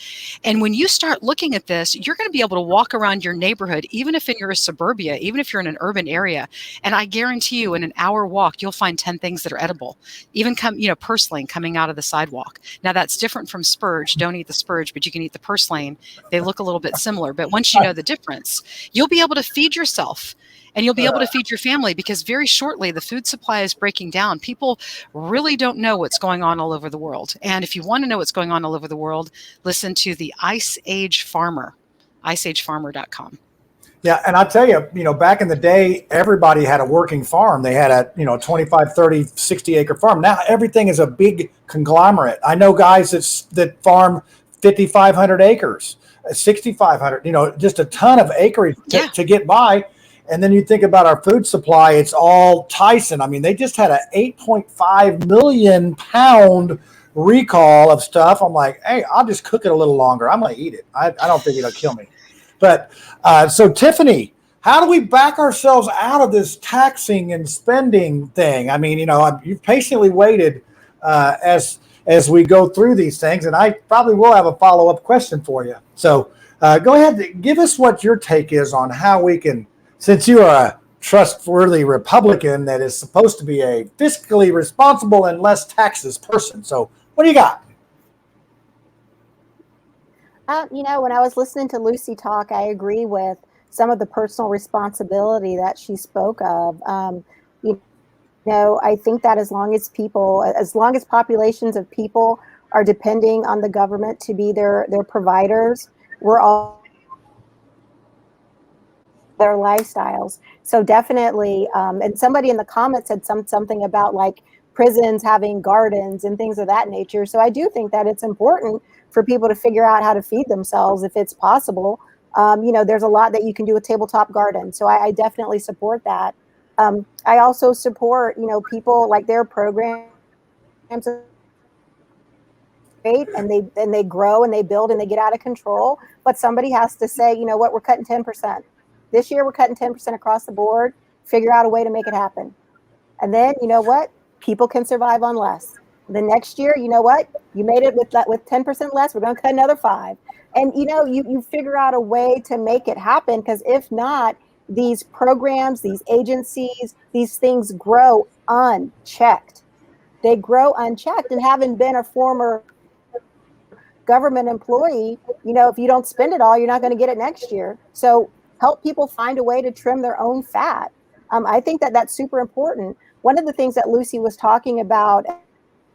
And when you start looking at this, you're going to be able to walk around your neighborhood, even if you're a suburbia, even if you're in an urban area. And I guarantee you, in an hour walk, you'll find 10 things that are edible. Even purslane coming out of the sidewalk. Now that's different from spurge. Don't eat the spurge, but you can eat the purslane. They look a little bit similar, but once you know the difference, you'll be able to feed yourself. And you'll be able to feed your family because very shortly the food supply is breaking down. People really don't know what's going on all over the world. And if you want to know what's going on all over the world, listen to the Ice Age Farmer, iceagefarmer.com. Yeah, and I'll tell you, back in the day, everybody had a working farm. They had a, 25, 30, 60-acre farm. Now everything is a big conglomerate. I know guys that farm 5,500 acres, 6,500, just a ton of acreage to get by. And then you think about our food supply, it's all Tyson. I mean, they just had an 8.5 million pound recall of stuff. I'm like, hey, I'll just cook it a little longer. I'm going to eat it. I don't think it'll kill me. But so Tiffany, how do we back ourselves out of this taxing and spending thing? I mean, you've patiently waited as we go through these things, and I probably will have a follow-up question for you. So go ahead, give us what your take is on how we can, since you are a trustworthy Republican that is supposed to be a fiscally responsible and less taxes person. So what do you got? When I was listening to Lucy talk, I agree with some of the personal responsibility that she spoke of. I think that as long as populations of people are depending on the government to be their providers, we're all their lifestyles. So definitely, and somebody in the comments said something about like prisons having gardens and things of that nature. So I do think that it's important for people to figure out how to feed themselves if it's possible. There's a lot that you can do with tabletop gardens. So I definitely support that. I also support, people like their programs great and they grow and they build and they get out of control. But somebody has to say, you know what, we're cutting 10%. This year, we're cutting 10% across the board. Figure out a way to make it happen. And then, you know what? People can survive on less. The next year, you know what? You made it with 10% less. We're going to cut another 5%. And, you figure out a way to make it happen, because if not, these programs, these agencies, these things grow unchecked. They grow unchecked. And having been a former government employee, if you don't spend it all, you're not going to get it next year. So help people find a way to trim their own fat. I think that that's super important. One of the things that Lucy was talking about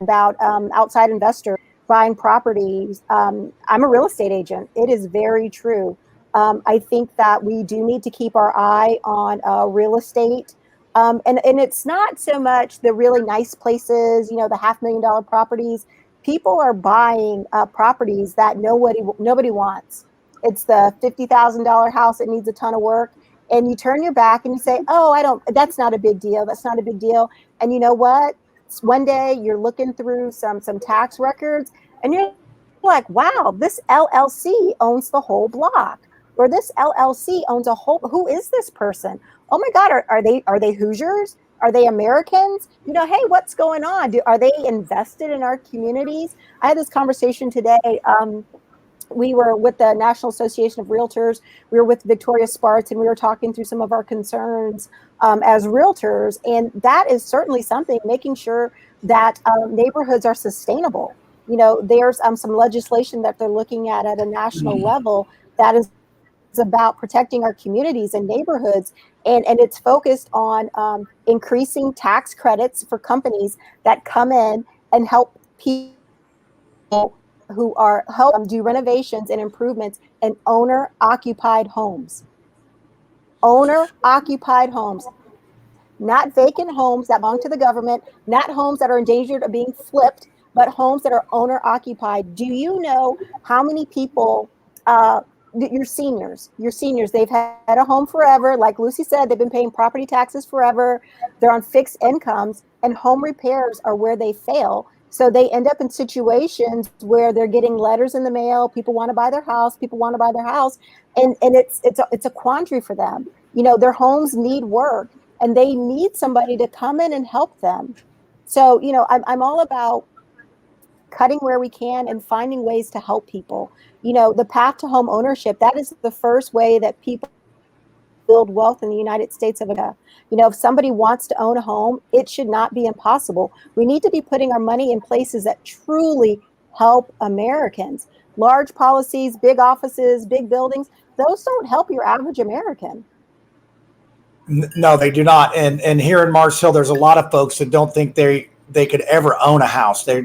outside investors buying properties. I'm a real estate agent. It is very true. I think that we do need to keep our eye on real estate. And it's not so much the really nice places, the $500,000 properties. People are buying properties that nobody wants. It's the $50,000 house that needs a ton of work. And you turn your back and you say, oh, that's not a big deal. That's not a big deal. And you know what? One day you're looking through some tax records and you're like, wow, this LLC owns the whole block, or this LLC owns who is this person? Oh my God, are they Hoosiers? Are they Americans? Hey, what's going on? Are they invested in our communities? I had this conversation today. We were with the National Association of Realtors. We were with Victoria Sparts, and we were talking through some of our concerns as realtors. And that is certainly something, making sure that neighborhoods are sustainable. There's some legislation that they're looking at a national level that is about protecting our communities and neighborhoods. And it's focused on increasing tax credits for companies that come in and help people who help do renovations and improvements in owner-occupied homes. Owner-occupied homes, not vacant homes that belong to the government, not homes that are endangered of being flipped, but homes that are owner-occupied. Do you know how many people, your seniors, they've had a home forever. Like Lucy said, they've been paying property taxes forever. They're on fixed incomes, and home repairs are where they fail. So they end up in situations where they're getting letters in the mail. People want to buy their house. And it's a quandary for them. Their homes need work, and they need somebody to come in and help them. So, I'm all about cutting where we can and finding ways to help people. The path to home ownership, that is the first way that people build wealth in the United States of America. If somebody wants to own a home, it should not be impossible. We need to be putting our money in places that truly help Americans. Large policies, big offices, big buildings, those don't help your average American. No, they do not. And here in Mars Hill, there's a lot of folks that don't think they could ever own a house. Their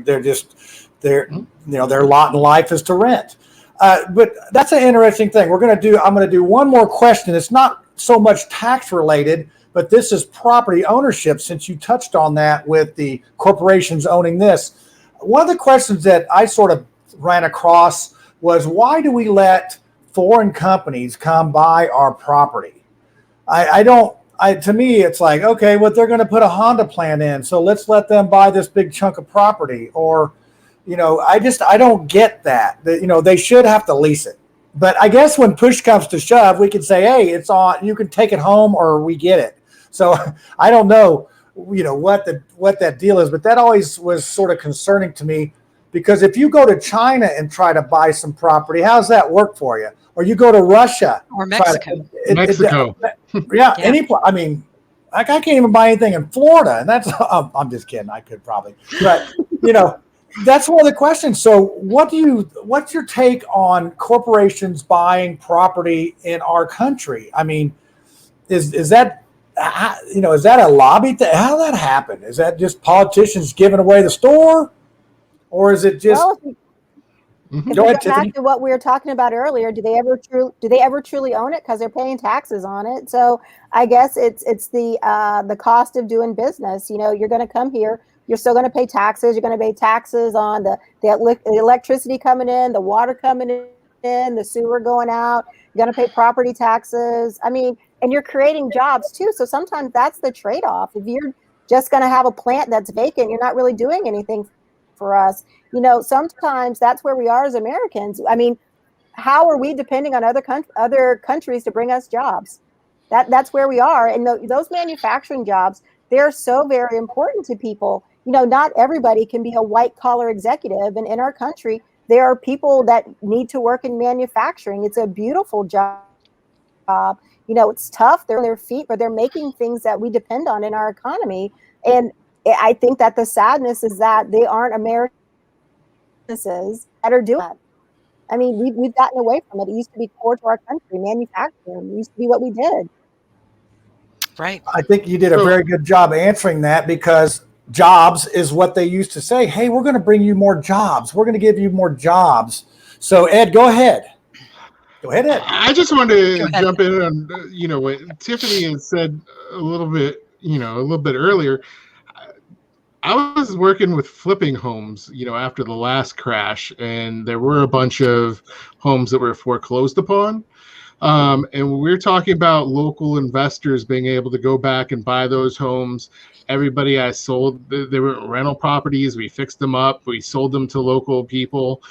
lot in life is to rent. But that's an interesting thing. I'm going to do one more question. It's not so much tax related, but this is property ownership, since you touched on that with the corporations owning this. One of the questions that I sort of ran across was, why do we let foreign companies come buy our property? To me, it's like, okay, well, they're going to put a Honda plant in, so let's let them buy this big chunk of property. Or, I don't get that. They should have to lease it. But I guess when push comes to shove, we can say, hey, it's on, you can take it home or we get it. So I don't know, what that deal is, but that always was sort of concerning to me, because if you go to China and try to buy some property, how does that work for you? Or you go to Russia or Mexico. Mexico. Yeah. I can't even buy anything in Florida, and that's I'm just kidding. I could probably, but that's one of the questions. So what's your take on corporations buying property in our country? I mean, is that a lobby thing? How did that happen? Is that just politicians giving away the store, or is it just? Well, go ahead, Tiffany. Back to what we were talking about earlier, do they ever truly own it? Because they're paying taxes on it. So I guess it's the cost of doing business. You're going to come here. You're still going to pay taxes. You're going to pay taxes on the electricity coming in, the water coming in, the sewer going out. You're going to pay property taxes. I mean, and you're creating jobs too. So sometimes that's the trade-off. If you're just going to have a plant that's vacant, you're not really doing anything for us. Sometimes that's where we are as Americans. I mean, how are we depending on other countries to bring us jobs? That's where we are. And those manufacturing jobs, they're so very important to people. Not everybody can be a white collar executive. And in our country, there are people that need to work in manufacturing. It's a beautiful job. It's tough. They're on their feet, but they're making things that we depend on in our economy. And I think that the sadness is that they aren't American businesses that are doing that. I mean, we've gotten away from it. It used to be core to our country. Manufacturing used to be what we did. Right. I think you did a very good job answering that, because jobs is what they used to say. Hey, we're going to bring you more jobs. We're going to give you more jobs. So, Ed, go ahead. Go ahead, Ed. I just wanted to jump in on, what Tiffany had said a little bit earlier. I was working with flipping homes, after the last crash, and there were a bunch of homes that were foreclosed upon. And we're talking about local investors being able to go back and buy those homes. Everybody I sold, they were rental properties. We fixed them up. We sold them to local people.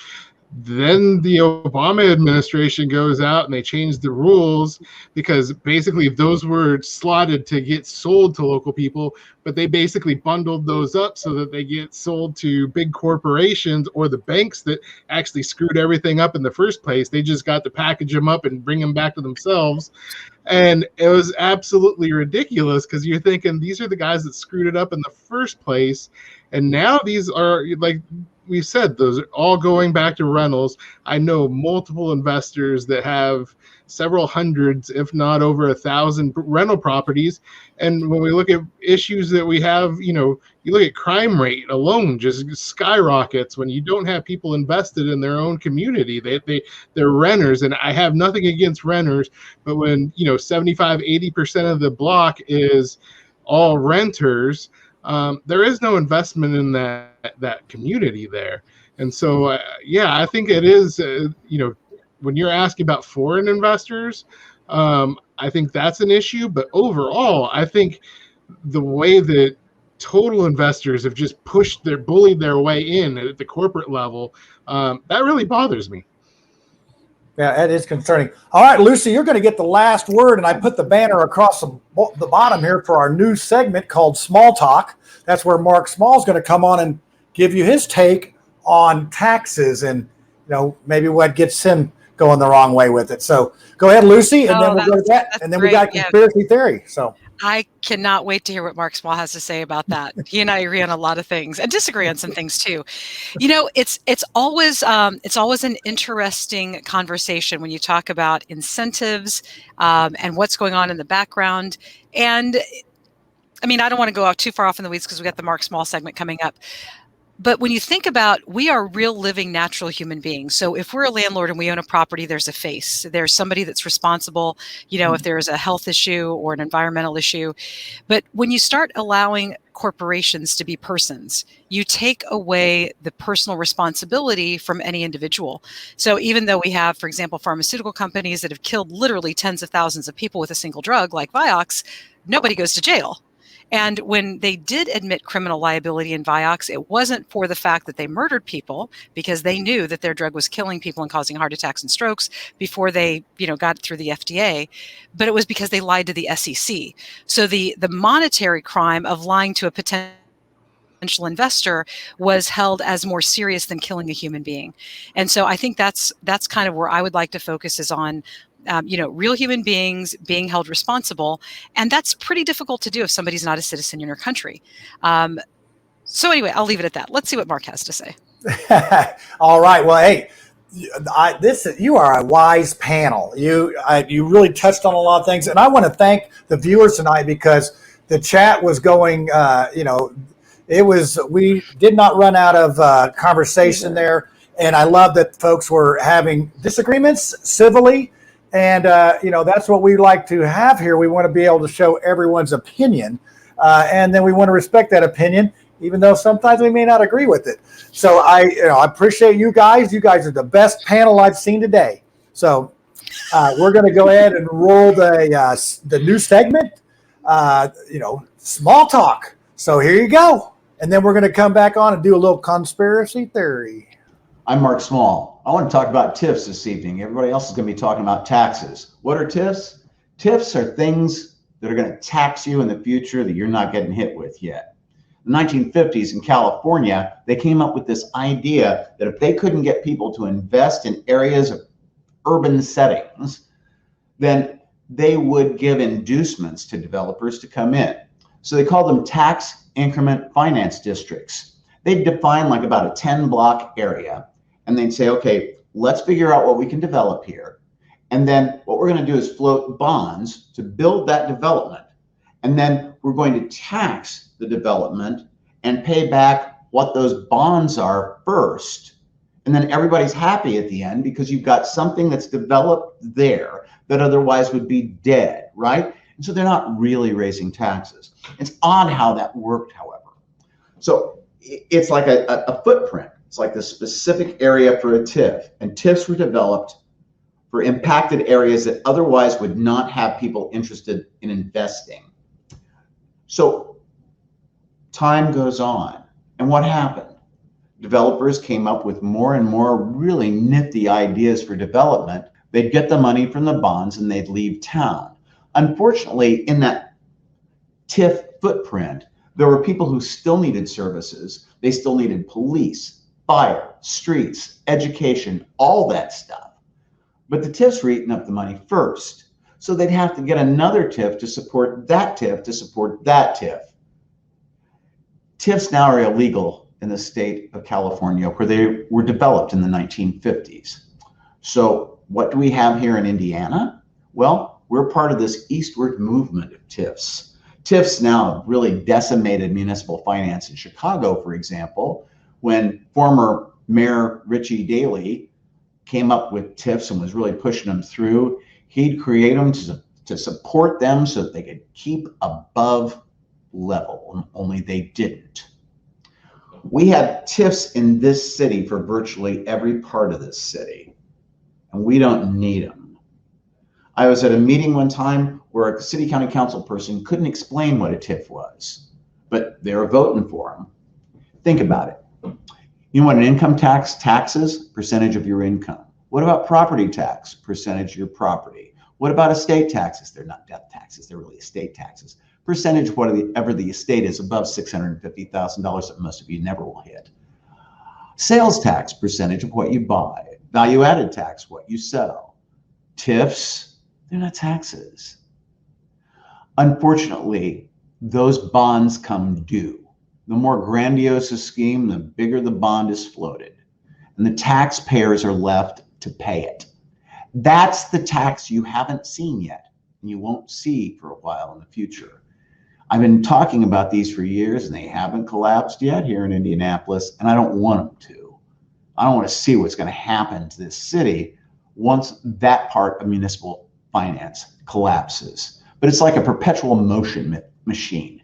Then the Obama administration goes out and they changed the rules because basically those were slotted to get sold to local people, but they basically bundled those up so that they get sold to big corporations or the banks that actually screwed everything up in the first place. They just got to package them up and bring them back to themselves. And it was absolutely ridiculous because you're thinking these are the guys that screwed it up in the first place. And now these are, like we said, those are all going back to rentals. I know multiple investors that have several hundreds, if not over 1,000 rental properties. And when we look at issues that we have, you look at crime rate alone just skyrockets when you don't have people invested in their own community. They're renters, and I have nothing against renters, but when 75-80% of the block is all renters, there is no investment in that community there. And so I think it is when you're asking about foreign investors, I think that's an issue. But overall, I think the way that total investors have just bullied their way in at the corporate level, that really bothers me. Yeah, it is concerning. All right, Lucy, you're going to get the last word, and I put the banner across the bottom here for our new segment called Small Talk. That's where Mark Small is going to come on and give you his take on taxes and maybe what gets him going the wrong way with it. So go ahead, Lucy, and then we'll go to that, and then we got conspiracy theory. So I cannot wait to hear what Mark Small has to say about that. He and I agree on a lot of things and disagree on some things too. It's always an interesting conversation when you talk about incentives and what's going on in the background. And I mean, I don't want to go too far off in the weeds because we got the Mark Small segment coming up. But when you think about, we are real living natural human beings. So if we're a landlord and we own a property, there's a face. There's somebody that's responsible, if there's a health issue or an environmental issue. But when you start allowing corporations to be persons, you take away the personal responsibility from any individual. So even though we have, for example, pharmaceutical companies that have killed literally tens of thousands of people with a single drug like Vioxx, nobody goes to jail. And when they did admit criminal liability in Vioxx, it wasn't for the fact that they murdered people, because they knew that their drug was killing people and causing heart attacks and strokes before they, got through the FDA, but it was because they lied to the SEC. So the monetary crime of lying to a potential investor was held as more serious than killing a human being. And so I think that's kind of where I would like to focus, is on real human beings being held responsible. And that's pretty difficult to do if somebody's not a citizen in your country. So anyway, I'll leave it at that. Let's see what Mark has to say. All right. Well, hey, you are a wise panel. You really touched on a lot of things. And I want to thank the viewers tonight, because the chat was going, we did not run out of conversation there. And I love that folks were having disagreements civilly. And, that's what we like to have here. We want to be able to show everyone's opinion. And then we want to respect that opinion, even though sometimes we may not agree with it. So I appreciate you guys. You guys are the best panel I've seen today. So we're going to go ahead and roll the new segment, Small Talk. So here you go. And then we're going to come back on and do a little conspiracy theory. I'm Mark Small. I want to talk about TIFs this evening. Everybody else is going to be talking about taxes. What are TIFs? TIFs are things that are going to tax you in the future that you're not getting hit with yet. In the 1950s in California, they came up with this idea that if they couldn't get people to invest in areas of urban settings, then they would give inducements to developers to come in. So they called them tax increment finance districts. They'd define like about a 10-block area, and they'd say, okay, let's figure out what we can develop here. And then what we're going to do is float bonds to build that development. And then we're going to tax the development and pay back what those bonds are first. And then everybody's happy at the end because you've got something that's developed there that otherwise would be dead, right? And so they're not really raising taxes. It's odd how that worked, however. So it's like a footprint. It's like the specific area for a TIF. And TIFs were developed for impacted areas that otherwise would not have people interested in investing. So time goes on. And what happened? Developers came up with more and more really nifty ideas for development. They'd get the money from the bonds and they'd leave town. Unfortunately, in that TIF footprint, there were people who still needed services. They still needed police, fire, streets, education, all that stuff. But the TIFs were eating up the money first. So they'd have to get another TIF to support that TIF to support that TIF. TIFs now are illegal in the state of California, where they were developed in the 1950s. So what do we have here in Indiana? Well, we're part of this eastward movement of TIFs. TIFs now have really decimated municipal finance in Chicago, for example, when former Mayor Richie Daley came up with TIFs and was really pushing them through. He'd create them to support them so that they could keep above level, only they didn't. We have TIFs in this city for virtually every part of this city, and we don't need them. I was at a meeting one time where a city county council person couldn't explain what a TIF was, but they were voting for them. Think about it. You know what an income tax is? Percentage of your income. What about property tax? Percentage of your property. What about estate taxes? They're not death taxes, they're really estate taxes. Percentage of whatever the estate is above $650,000 that most of you never will hit. Sales tax, percentage of what you buy. Value added tax, what you sell. TIFs, they're not taxes. Unfortunately, those bonds come due. The more grandiose a scheme, the bigger the bond is floated. And the taxpayers are left to pay it. That's the tax you haven't seen yet, and you won't see for a while in the future. I've been talking about these for years, and they haven't collapsed yet here in Indianapolis, and I don't want them to. I don't want to see what's going to happen to this city once that part of municipal finance collapses. But it's like a perpetual motion machine.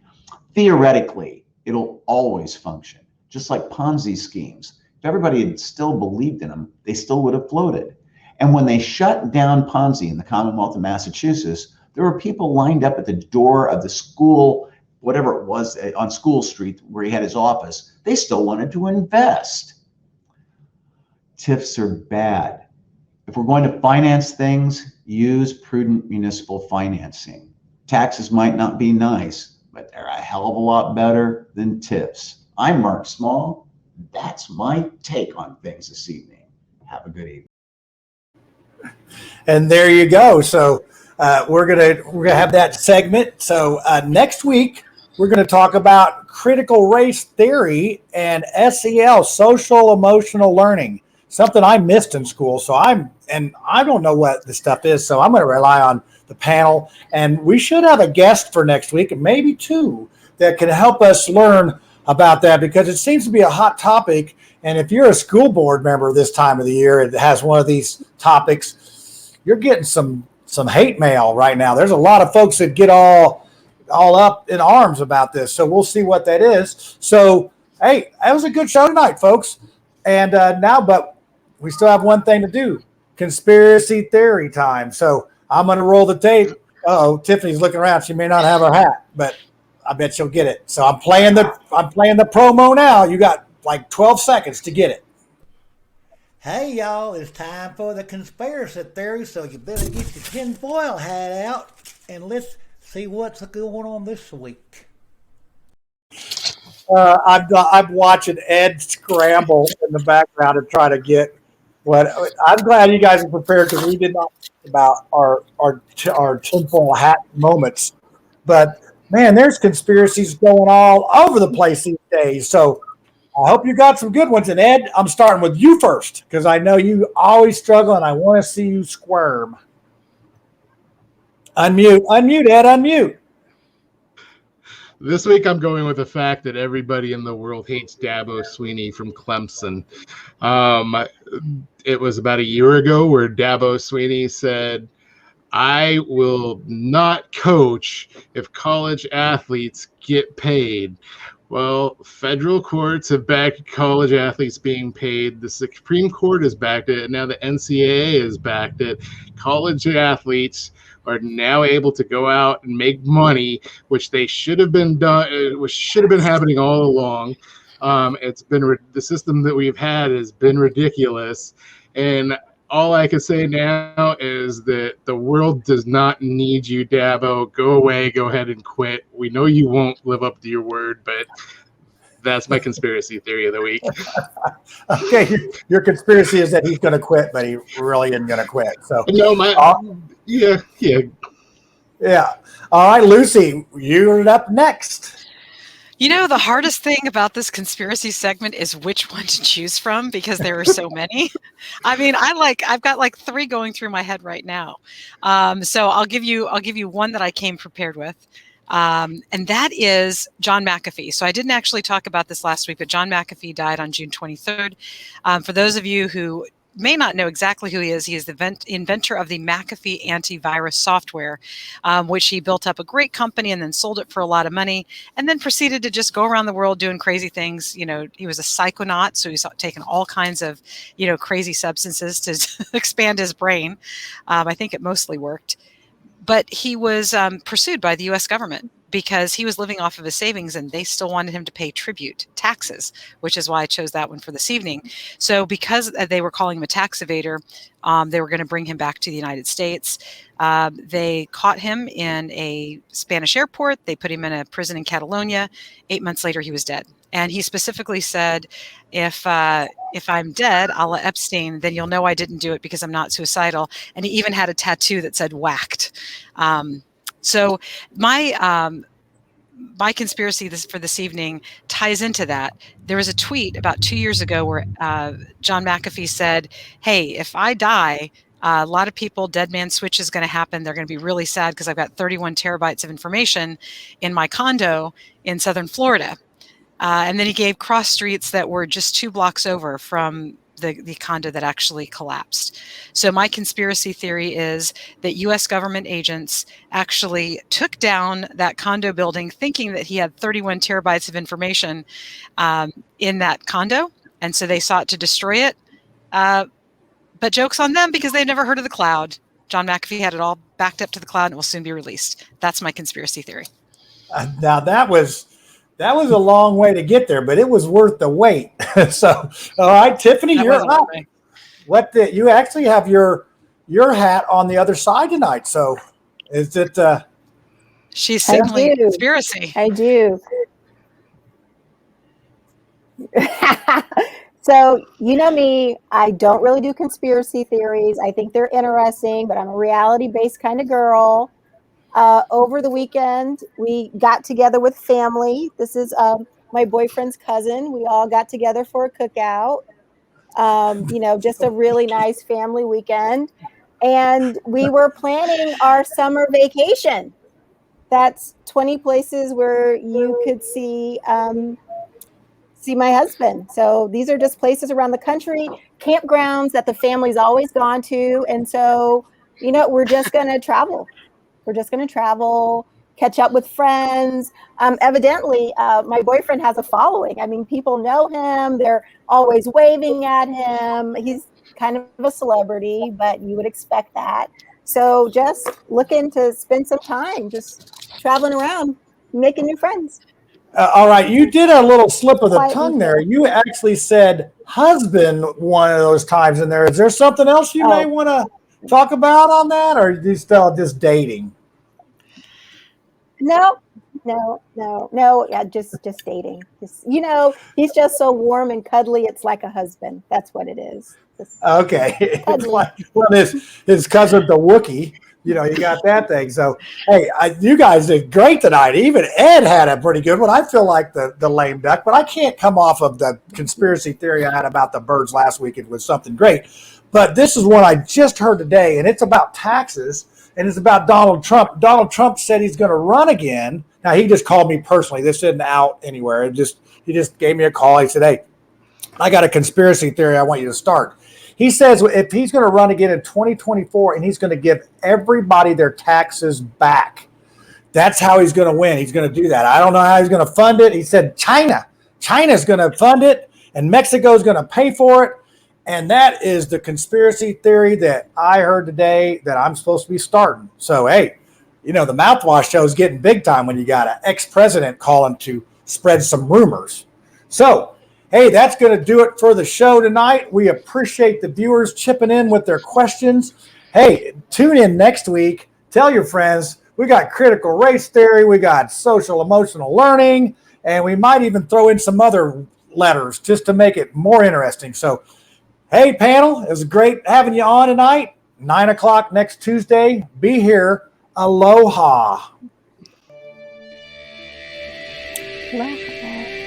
Theoretically, it'll always function, just like Ponzi schemes. If everybody had still believed in them, they still would have floated. And when they shut down Ponzi in the Commonwealth of Massachusetts, there were people lined up at the door of the school, whatever it was, on School Street where he had his office. They still wanted to invest. TIFs are bad. If we're going to finance things, use prudent municipal financing. Taxes might not be nice, but they're a hell of a lot better than TIFs. I'm Mark Small. That's my take on things this evening. Have a good evening. And there you go. So we're gonna have that segment. So next week we're gonna talk about critical race theory and SEL, social emotional learning, something I missed in school. So I don't know what the stuff is. So I'm gonna rely on the panel, and we should have a guest for next week, and maybe two, that can help us learn about that, because it seems to be a hot topic. And if you're a school board member this time of the year, it has one of these topics, you're getting some hate mail right now. There's a lot of folks that get all up in arms about this. So we'll see what that is. So, hey, that was a good show tonight, folks. And but we still have one thing to do, conspiracy theory time. So I'm going to roll the tape. Uh-oh, Tiffany's looking around. She may not have her hat, but I bet she'll get it. So I'm playing the promo now. You got like 12 seconds to get it. Hey, y'all, it's time for the conspiracy theory, so you better get your tinfoil hat out, and let's see what's going on this week. I'm watching Ed scramble in the background to try to get what. I'm glad you guys are prepared, because we did not talk about our tinfoil hat moments. But, man, there's conspiracies going all over the place these days, so I hope you got some good ones. And Ed, I'm starting with you first, because I know you always struggle, and I want to see you squirm. Unmute, Ed, unmute. This week I'm going with the fact that everybody in the world hates Dabo Sweeney from Clemson. It was about a year ago where Dabo Sweeney said, I will not coach if college athletes get paid. Well, federal courts have backed college athletes being paid. The Supreme Court has backed it, and now the NCAA has backed it. College athletes are now able to go out and make money, which they should have been done, which should have been happening all along. It's been the system that we've had has been ridiculous, and all I can say now is that the world does not need you, Dabo. Go away. Go ahead and quit. We know you won't live up to your word, but that's my conspiracy theory of the week. Okay, your conspiracy is that he's going to quit, but he really isn't going to quit. So no, yeah. All right, Lucy, you're up next. You know, the hardest thing about this conspiracy segment is which one to choose from because there are so many. I mean, I've got like 3 going through my head right now. So I'll give you one that I came prepared with. And that is John McAfee. So I didn't actually talk about this last week, but John McAfee died on June 23rd. For those of you who may not know exactly who he is the inventor of the McAfee antivirus software, which he built up a great company and then sold it for a lot of money and then proceeded to just go around the world doing crazy things. You know, he was a psychonaut, so he's taken all kinds of, crazy substances to expand his brain. I think it mostly worked. But he was pursued by the U.S. government because he was living off of his savings and they still wanted him to pay tribute, taxes, which is why I chose that one for this evening. So because they were calling him a tax evader, they were going to bring him back to the United States. They caught him in a Spanish airport. They put him in a prison in Catalonia. 8 months later, he was dead. And he specifically said, if I'm dead, a la Epstein, then you'll know I didn't do it because I'm not suicidal. And he even had a tattoo that said whacked. So my conspiracy for this evening ties into that. There was a tweet about 2 years ago where John McAfee said, hey, if I die, a lot of people, dead man switch is going to happen. They're going to be really sad because I've got 31 terabytes of information in my condo in Southern Florida. And then he gave cross streets that were just 2 blocks over from the condo that actually collapsed. So my conspiracy theory is that U.S. government agents actually took down that condo building thinking that he had 31 terabytes of information in that condo. And so they sought to destroy it. But joke's on them because they've never heard of the cloud. John McAfee had it all backed up to the cloud and it will soon be released. That's my conspiracy theory. Now that was a long way to get there, but it was worth the wait. So, all right, Tiffany, you're up. You actually have your hat on the other side tonight. So, is it? She's signaling conspiracy. I do. So, you know me, I don't really do conspiracy theories. I think they're interesting, but I'm a reality-based kind of girl. Over the weekend, we got together with family. This is my boyfriend's cousin. We all got together for a cookout. Just a really nice family weekend. And we were planning our summer vacation. That's 20 places where you could see my husband. So these are just places around the country, campgrounds that the family's always gone to. And so, we're just going to travel. We're just going to travel, catch up with friends. Evidently, my boyfriend has a following. I mean, people know him. They're always waving at him. He's kind of a celebrity, but you would expect that. So just looking to spend some time just traveling around, making new friends. All right, you did a little slip of the tongue there. You actually said husband one of those times in there. Is there something else you may want to talk about on that, or are you still just dating? No. Yeah, just dating. He's just so warm and cuddly. It's like a husband. That's what it is. Okay. It's like, his cousin, the Wookiee. You got that thing. So, hey, you guys did great tonight. Even Ed had a pretty good one. I feel like the lame duck, but I can't come off of the conspiracy theory I had about the birds last week. It was something great. But this is one I just heard today, and it's about taxes, and it's about Donald Trump. Donald Trump said he's going to run again. Now, he just called me personally. This isn't out anywhere. He just gave me a call. He said, hey, I got a conspiracy theory I want you to start. He says if he's going to run again in 2024 and he's going to give everybody their taxes back, that's how he's going to win. He's going to do that. I don't know how he's going to fund it. He said China's going to fund it, and Mexico's going to pay for it. And that is the conspiracy theory that I heard today that I'm supposed to be starting. So, hey, the Mouthwash show is getting big time when you got an ex-president calling to spread some rumors. So, hey, that's going to do it for the show tonight. We appreciate the viewers chipping in with their questions. Hey, tune in next week. Tell your friends. We got critical race theory. We got social emotional learning. And we might even throw in some other letters just to make it more interesting. So, hey, panel, it was great having you on tonight. 9 o'clock next Tuesday. Be here. Aloha. Aloha.